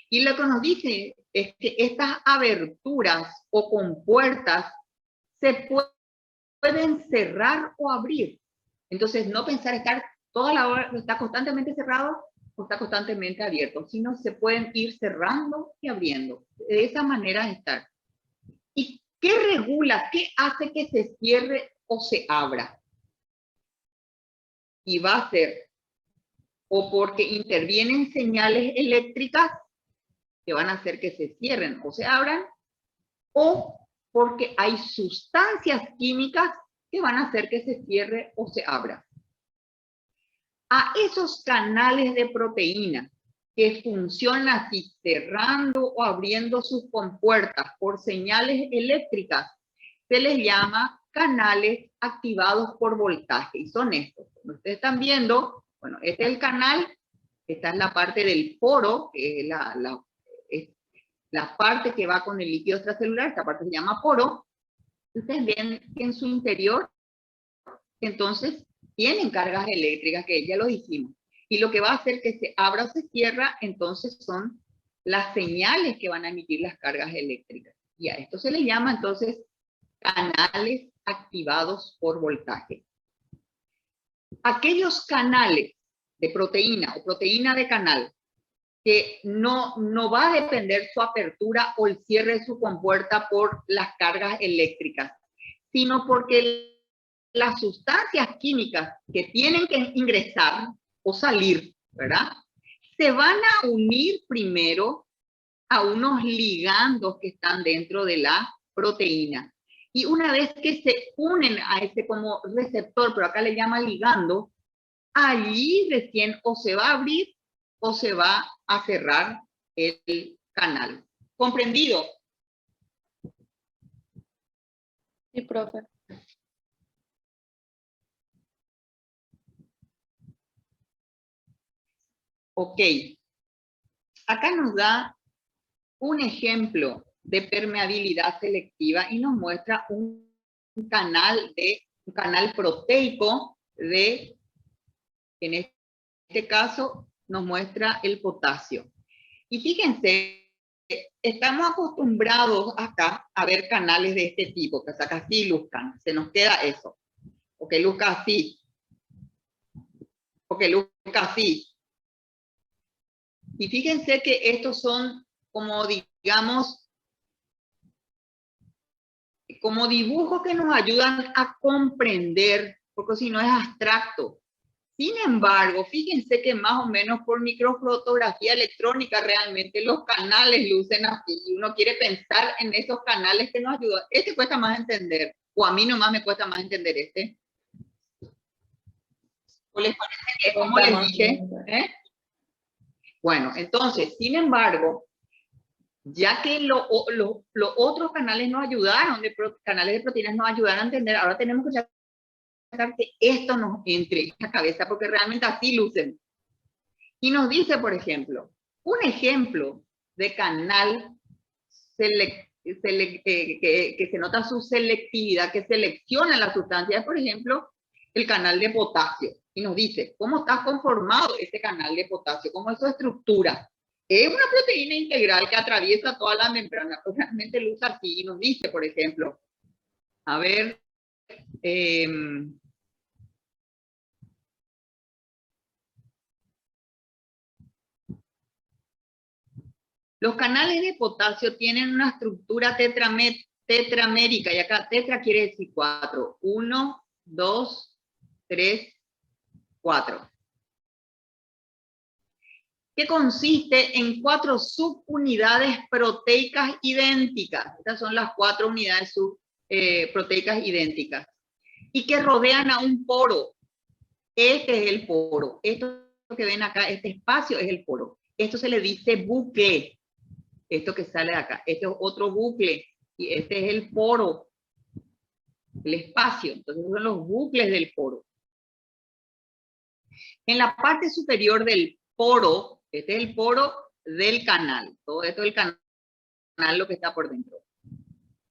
Y lo que nos dice es que estas aberturas o compuertas se pueden cerrar o abrir. Entonces, no pensar estar toda la hora, está constantemente cerrado o está constantemente abierto, sino se pueden ir cerrando y abriendo. De esa manera estar. ¿Y qué regula, qué hace que se cierre o se abra? Y va a ser o porque intervienen señales eléctricas que van a hacer que se cierren o se abran, o porque hay sustancias químicas que van a hacer que se cierre o se abra. A esos canales de proteína que funcionan así, cerrando o abriendo sus compuertas por señales eléctricas, se les llama canales activados por voltaje. Y son estos. Como ustedes están viendo, bueno, este es el canal, esta es la parte del poro, que es la parte que va con el líquido extracelular, esta parte se llama poro. Ustedes ven que en su interior, entonces, tienen cargas eléctricas, que ya lo dijimos. Y lo que va a hacer que se abra o se cierra, entonces son las señales que van a emitir las cargas eléctricas. Y a esto se le llama entonces canales activados por voltaje. Aquellos canales de proteína o proteína de canal que no va a depender su apertura o el cierre de su compuerta por las cargas eléctricas, sino porque las sustancias químicas que tienen que ingresar o salir, ¿verdad? Se van a unir primero a unos ligandos que están dentro de la proteína. Y una vez que se unen a ese como receptor, pero acá le llama ligando, allí recién o se va a abrir o se va a cerrar el canal. ¿Comprendido? Sí, profe. Ok. Acá nos da un ejemplo de permeabilidad selectiva y nos muestra un canal proteico de, en este caso, nos muestra el potasio. Y fíjense, estamos acostumbrados acá a ver canales de este tipo, que acá así luzcan, se nos queda eso, o que luzca así, o que luzca así. Y fíjense que estos son como, digamos, como dibujos que nos ayudan a comprender, porque si no es abstracto. Sin embargo, fíjense que más o menos por microfotografía electrónica realmente los canales lucen así. Y uno quiere pensar en esos canales que nos ayudan. Este cuesta más entender, o a mí nomás me cuesta más entender este. ¿O les parece que es como les dije? Bueno, entonces, sin embargo, ya que los otros canales nos ayudaron, canales de proteínas nos ayudaron a entender, ahora tenemos que que esto nos entre en la cabeza, porque realmente así lucen. Y nos dice, por ejemplo, un ejemplo de canal que se nota su selectividad, que selecciona la sustancia, es, por ejemplo, el canal de potasio. Y nos dice, ¿cómo está conformado este canal de potasio? ¿Cómo es su estructura? Es una proteína integral que atraviesa toda la membrana. Pues realmente luce así. Y nos dice, por ejemplo, a ver, los canales de potasio tienen una estructura tetramérica, y acá tetra quiere decir 4. 1, 2, 3, 4. Que consiste en 4 subunidades proteicas idénticas. Estas son las 4 unidades proteicas idénticas. Y que rodean a un poro. Este es el poro. Esto que ven acá, este espacio es el poro. Esto se le dice bucle. Esto que sale de acá. Este es otro bucle. Y este es el poro. El espacio. Entonces son los bucles del poro. En la parte superior del poro, este es el poro del canal. Todo esto es el canal, lo que está por dentro.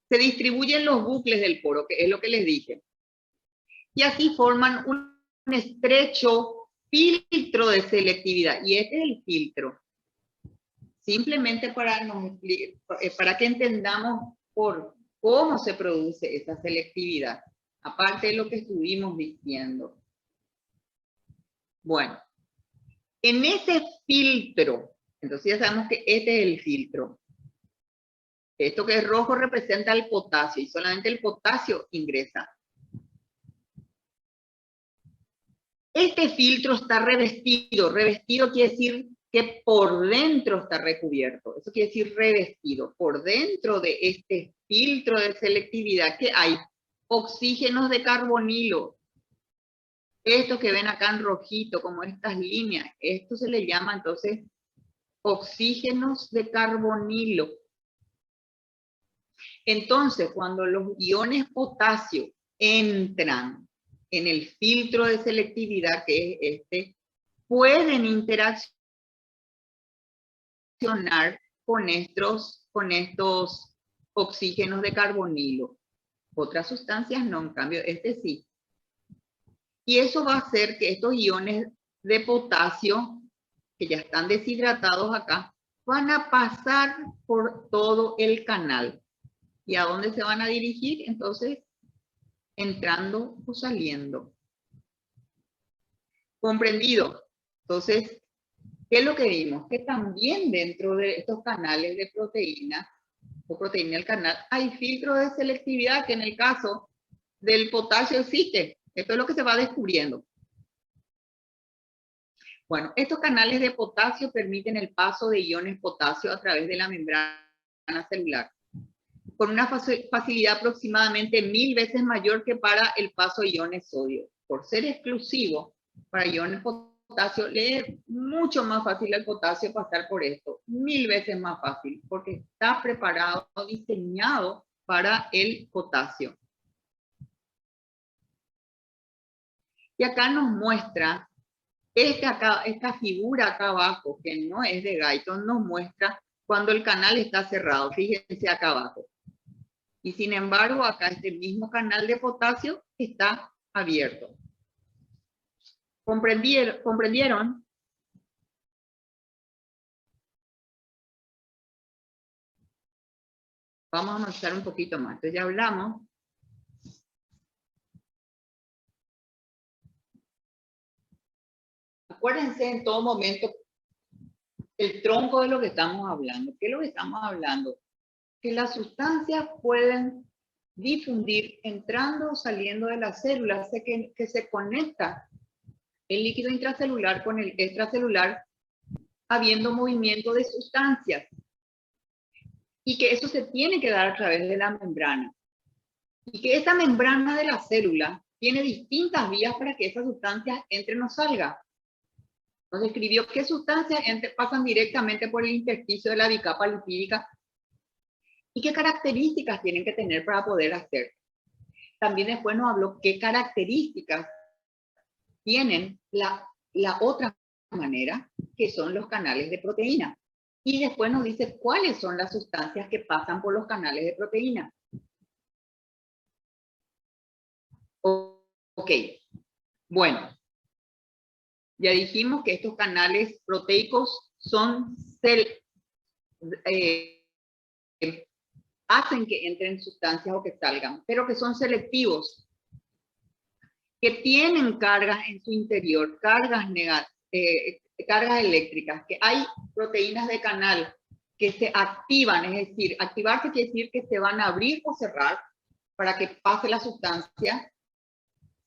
Se distribuyen los bucles del poro, que es lo que les dije. Y así forman un estrecho filtro de selectividad. Y este es el filtro. Simplemente para que entendamos cómo se produce esa selectividad. Aparte de lo que estuvimos diciendo. Bueno, en ese filtro, entonces ya sabemos que este es el filtro. Esto que es rojo representa el potasio y solamente el potasio ingresa. Este filtro está revestido. Revestido quiere decir que por dentro está recubierto. Eso quiere decir revestido. Por dentro de este filtro de selectividad que hay oxígenos de carbonilo. Esto que ven acá en rojito, como estas líneas, esto se le llama entonces oxígenos de carbonilo. Entonces, cuando los iones potasio entran en el filtro de selectividad, que es este, pueden interaccionar con estos oxígenos de carbonilo. Otras sustancias no, en cambio, este sí. Y eso va a hacer que estos iones de potasio, que ya están deshidratados acá, van a pasar por todo el canal. ¿Y a dónde se van a dirigir? Entonces, entrando o saliendo. ¿Comprendido? Entonces, ¿qué es lo que vimos? Que también dentro de estos canales de proteína, o proteína del canal, hay filtros de selectividad que en el caso del potasio existe. Esto es lo que se va descubriendo. Bueno, estos canales de potasio permiten el paso de iones potasio a través de la membrana celular, con una facilidad aproximadamente 1000 veces mayor que para el paso de iones sodio. Por ser exclusivo para iones potasio, le es mucho más fácil al potasio pasar por esto, 1000 veces más fácil, porque está preparado, diseñado para el potasio. Y acá nos muestra, esta figura acá abajo, que no es de Guyton, nos muestra cuando el canal está cerrado. Fíjense acá abajo. Y sin embargo, acá este mismo canal de potasio está abierto. ¿Comprendieron? Vamos a avanzar un poquito más. Entonces ya hablamos. Acuérdense en todo momento el tronco de lo que estamos hablando. ¿Qué es lo que estamos hablando? Que las sustancias pueden difundir entrando o saliendo de la célula, hace que se conecta el líquido intracelular con el extracelular, habiendo movimiento de sustancias. Y que eso se tiene que dar a través de la membrana. Y que esta membrana de la célula tiene distintas vías para que esas sustancias entren o salgan. Nos describió qué sustancias pasan directamente por el intersticio de la bicapa lipídica y qué características tienen que tener para poder hacer. También después nos habló qué características tienen la otra manera, que son los canales de proteína. Y después nos dice cuáles son las sustancias que pasan por los canales de proteína. Ok, bueno. Ya dijimos que estos canales proteicos son hacen que entren sustancias o que salgan, pero que son selectivos, que tienen cargas en su interior, cargas eléctricas, que hay proteínas de canal que se activan, es decir, activarse quiere decir que se van a abrir o cerrar para que pase la sustancia.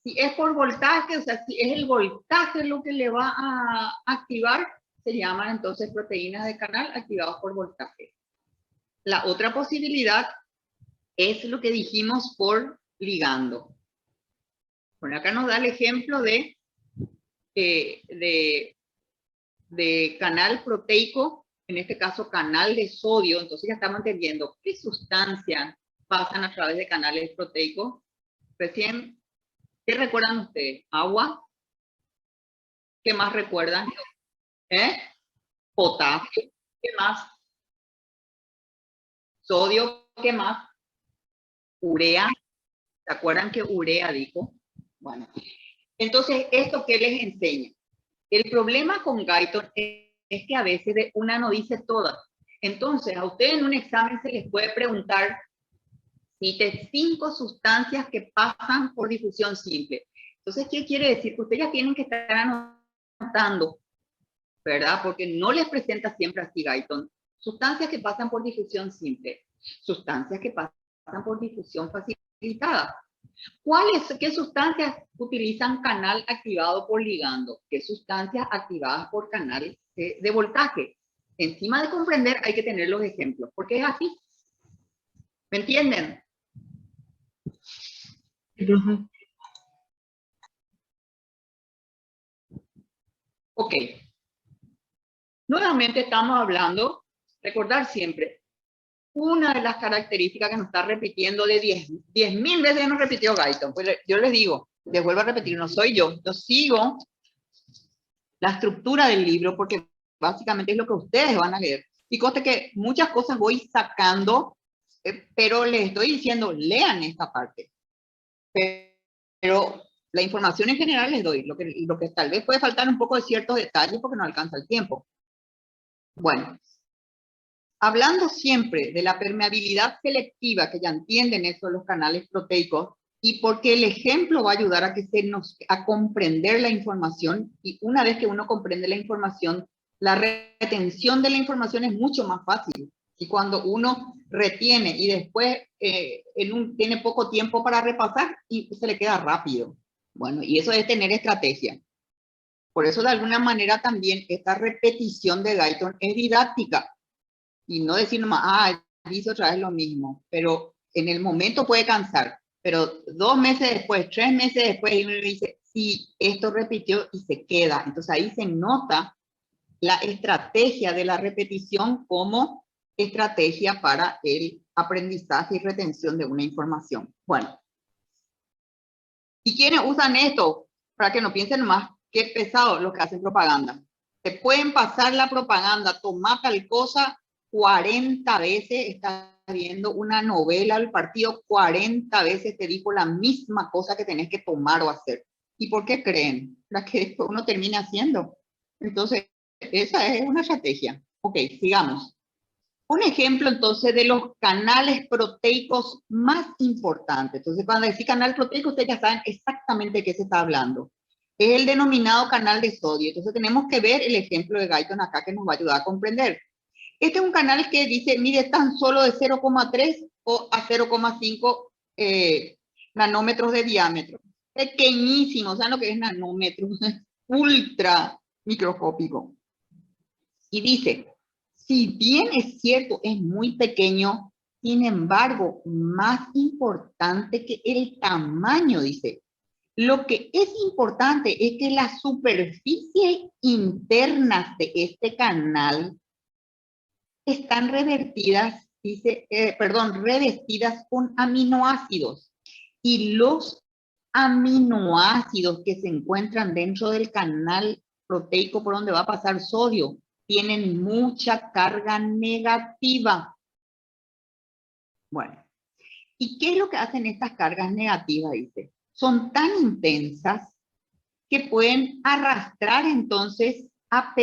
Si es por voltaje, o sea, si es el voltaje lo que le va a activar, se llaman entonces proteínas de canal activadas por voltaje. La otra posibilidad es lo que dijimos por ligando. Bueno, acá nos da el ejemplo de canal proteico, en este caso canal de sodio. Entonces ya estamos entendiendo qué sustancias pasan a través de canales proteicos. Recién, ¿qué recuerdan ustedes? Agua. ¿Qué más recuerdan? Potasio. ¿Qué más? Sodio. ¿Qué más? Urea. ¿Se acuerdan que urea dijo? Bueno, entonces, ¿esto qué les enseña? El problema con Guyton es que a veces una no dice todas. Entonces, a ustedes en un examen se les puede preguntar, cite 5 sustancias que pasan por difusión simple. Entonces, ¿qué quiere decir? Que ustedes ya tienen que estar anotando, ¿verdad? Porque no les presenta siempre así Guyton. Sustancias que pasan por difusión simple. Sustancias que pasan por difusión facilitada. ¿Qué sustancias utilizan canal activado por ligando? ¿Qué sustancias activadas por canal de voltaje? Encima de comprender hay que tener los ejemplos, porque es así. ¿Me entienden? Ok. Nuevamente estamos hablando, recordar siempre, una de las características que nos está repitiendo de 10.000 veces nos repitió Guyton. Pues yo les digo, les vuelvo a repetir, no soy yo sigo la estructura del libro porque básicamente es lo que ustedes van a leer. Y conste que muchas cosas voy sacando, pero les estoy diciendo, lean esta parte. Pero La información en general les doy, lo que tal vez puede faltar un poco de ciertos detalles porque no alcanza el tiempo. Bueno, hablando siempre de la permeabilidad selectiva, que ya entienden eso de los canales proteicos, y porque el ejemplo va a ayudar a comprender la información, y una vez que uno comprende la información, la retención de la información es mucho más fácil. Y cuando uno retiene y después tiene poco tiempo para repasar, y se le queda rápido. Bueno, y eso es tener estrategia. Por eso, de alguna manera, también esta repetición de Guyton es didáctica. Y no decir nomás, dice otra vez lo mismo. Pero en el momento puede cansar. Pero 2 meses después, 3 meses después, y uno dice, sí, esto repitió y se queda. Entonces ahí se nota la estrategia de la repetición como estrategia para el aprendizaje y retención de una información. Bueno. ¿Y quiénes usan esto? Para que no piensen más, qué pesado los que hacen propaganda. Te pueden pasar la propaganda, tomar tal cosa 40 veces, estás viendo una novela del partido, 40 veces te dijo la misma cosa que tenés que tomar o hacer. ¿Y por qué creen? Para que después uno termine haciendo. Entonces, esa es una estrategia. Ok, sigamos. Un ejemplo entonces de los canales proteicos más importantes. Entonces, cuando decís canal proteico, ustedes ya saben exactamente de qué se está hablando. Es el denominado canal de sodio. Entonces, tenemos que ver el ejemplo de Guyton acá que nos va a ayudar a comprender. Este es un canal que dice, mide tan solo de 0,3 o a 0,5 nanómetros de diámetro. Pequeñísimo, ¿saben lo que es nanómetro? Ultra microscópico. Y dice, si bien es cierto, es muy pequeño, sin embargo, más importante que el tamaño, dice. Lo que es importante es que las superficies internas de este canal están revestidas con aminoácidos. Y los aminoácidos que se encuentran dentro del canal proteico por donde va a pasar sodio tienen mucha carga negativa. Bueno, ¿y qué es lo que hacen estas cargas negativas? Dice, son tan intensas que pueden arrastrar entonces a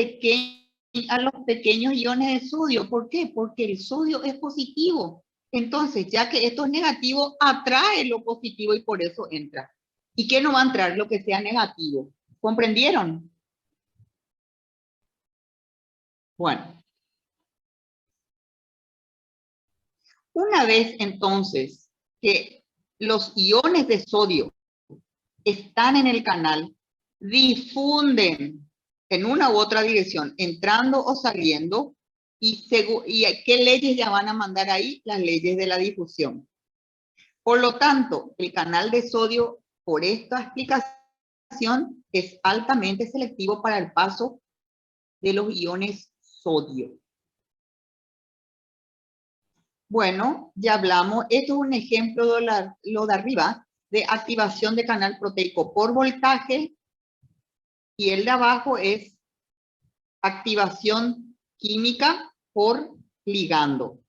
los pequeños iones de sodio. ¿Por qué? Porque el sodio es positivo. Entonces, ya que esto es negativo, atrae lo positivo y por eso entra. ¿Y qué no va a entrar? Lo que sea negativo. ¿Comprendieron? Bueno. Una vez entonces que los iones de sodio están en el canal, difunden en una u otra dirección, entrando o saliendo, y ¿qué leyes ya van a mandar ahí? Las leyes de la difusión. Por lo tanto, el canal de sodio, por esta explicación, es altamente selectivo para el paso de los iones sodio. Bueno, ya hablamos, esto es un ejemplo de lo de arriba, de activación de canal proteico por voltaje, y el de abajo es activación química por ligando.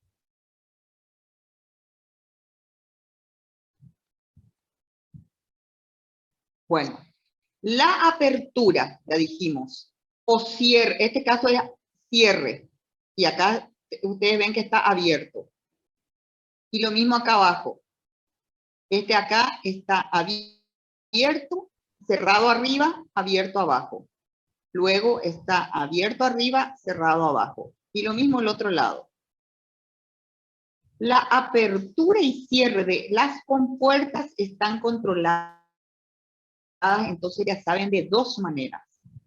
Bueno, la apertura, ya dijimos, o cierre, este caso es cierre, y acá ustedes ven que está abierto. Y lo mismo acá abajo. Este acá está abierto, cerrado arriba, abierto abajo. Luego está abierto arriba, cerrado abajo. Y lo mismo el otro lado. La apertura y cierre de las compuertas están controladas, entonces ya saben, de dos maneras.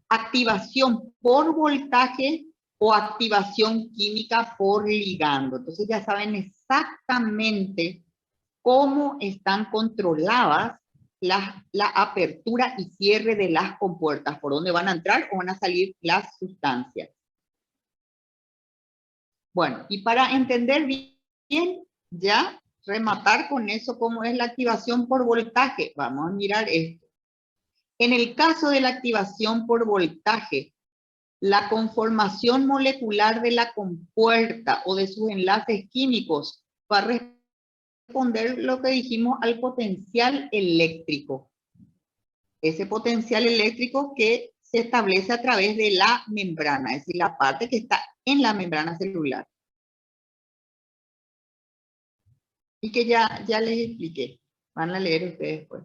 Activación por voltaje o activación química por ligando. Entonces ya saben exactamente cómo están controladas la apertura y cierre de las compuertas, por dónde van a entrar o van a salir las sustancias. Bueno, y para entender bien, ya rematar con eso cómo es la activación por voltaje, vamos a mirar esto. En el caso de la activación por voltaje, la conformación molecular de la compuerta o de sus enlaces químicos va a responder lo que dijimos al potencial eléctrico. ese potencial eléctrico que se establece a través de la membrana, es decir, la parte que está en la membrana celular. Y que ya les expliqué. Van a leer ustedes después.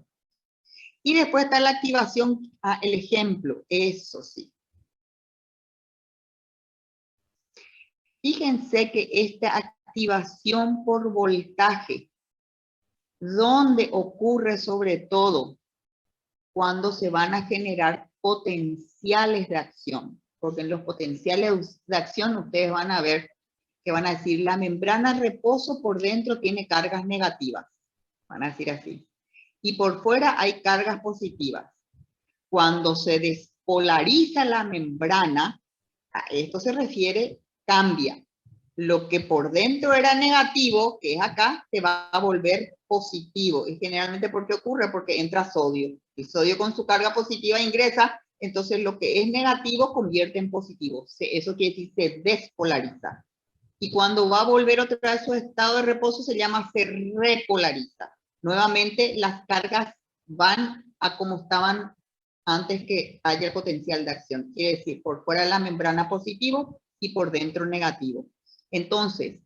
Y después está la activación, el ejemplo, eso sí. Fíjense que esta activación por voltaje, ¿dónde ocurre sobre todo? Cuando se van a generar potenciales de acción. Porque en los potenciales de acción ustedes van a ver que van a decir la membrana reposo por dentro tiene cargas negativas. Van a decir así. Y por fuera hay cargas positivas. Cuando se despolariza la membrana, a esto se refiere, cambia. Lo que por dentro era negativo, que es acá, se va a volver positivo. Y generalmente, ¿por qué ocurre? Porque entra sodio. El sodio con su carga positiva ingresa, entonces lo que es negativo convierte en positivo. Eso quiere decir se despolariza. Y cuando va a volver otra vez a su estado de reposo se llama se repolariza. Nuevamente las cargas van a como estaban antes que haya el potencial de acción. Quiere decir, por fuera de la membrana positivo y por dentro negativo. Entonces,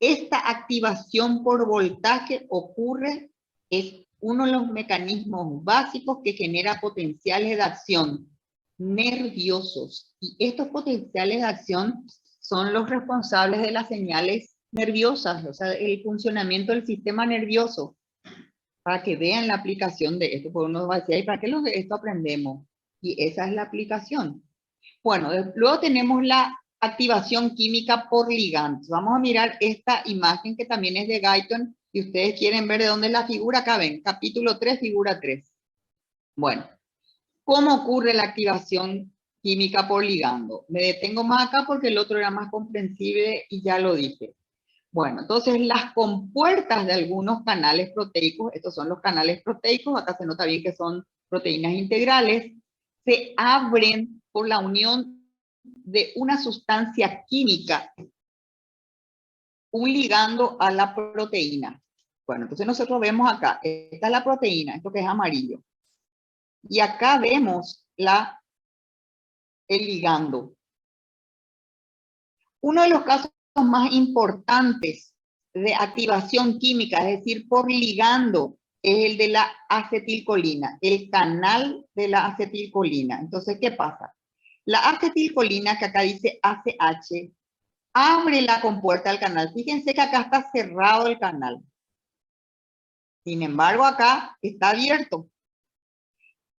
esta activación por voltaje ocurre, es uno de los mecanismos básicos que genera potenciales de acción nerviosos. Y estos potenciales de acción son los responsables de las señales nerviosas, o sea, el funcionamiento del sistema nervioso. Para que vean la aplicación de esto, porque uno va a decir, ¿para qué esto aprendemos? Y esa es la aplicación. Bueno, luego tenemos la activación química por ligandos. Vamos a mirar esta imagen que también es de Guyton, y ustedes quieren ver de dónde es la figura, acá ven, capítulo 3, figura 3. Bueno, ¿cómo ocurre la activación química por ligando? Me detengo más acá porque el otro era más comprensible y ya lo dije. Bueno, entonces las compuertas de algunos canales proteicos, estos son los canales proteicos, acá se nota bien que son proteínas integrales, se abren por la unión de una sustancia química, un ligando a la proteína. Bueno, entonces nosotros vemos acá, esta es la proteína, esto que es amarillo. Y acá vemos el ligando. Uno de los casos más importantes de activación química, es decir, por ligando, es el de la acetilcolina, el canal de la acetilcolina. Entonces, ¿qué pasa? La acetilcolina, que acá dice ACH, abre la compuerta del canal. Fíjense que acá está cerrado el canal. Sin embargo, acá está abierto.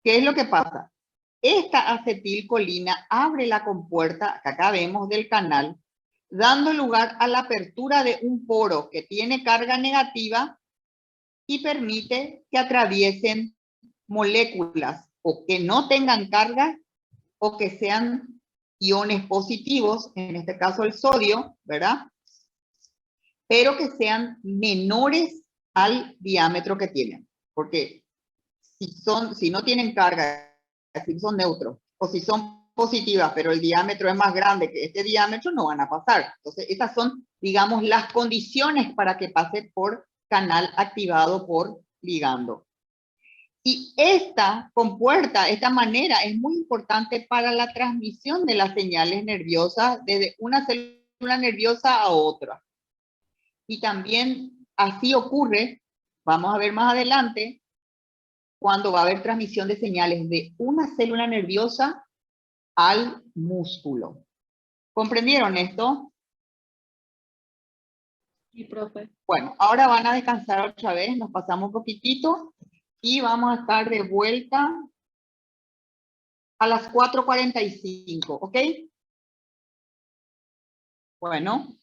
¿Qué es lo que pasa? Esta acetilcolina abre la compuerta, que acá vemos, del canal, dando lugar a la apertura de un poro que tiene carga negativa y permite que atraviesen moléculas o que no tengan carga o que sean iones positivos, en este caso el sodio, ¿verdad? Pero que sean menores al diámetro que tienen. Porque si no tienen carga, si son neutros, o si son positivas, pero el diámetro es más grande que este diámetro, no van a pasar. Entonces, estas son, digamos, las condiciones para que pase por canal activado por ligando. Y esta compuerta, esta manera, es muy importante para la transmisión de las señales nerviosas desde una célula nerviosa a otra. Y también así ocurre, vamos a ver más adelante, cuando va a haber transmisión de señales de una célula nerviosa al músculo. ¿Comprendieron esto? Sí, profe. Bueno, ahora van a descansar otra vez, nos pasamos un poquitito y vamos a estar de vuelta a las 4:45, ¿ok? Bueno.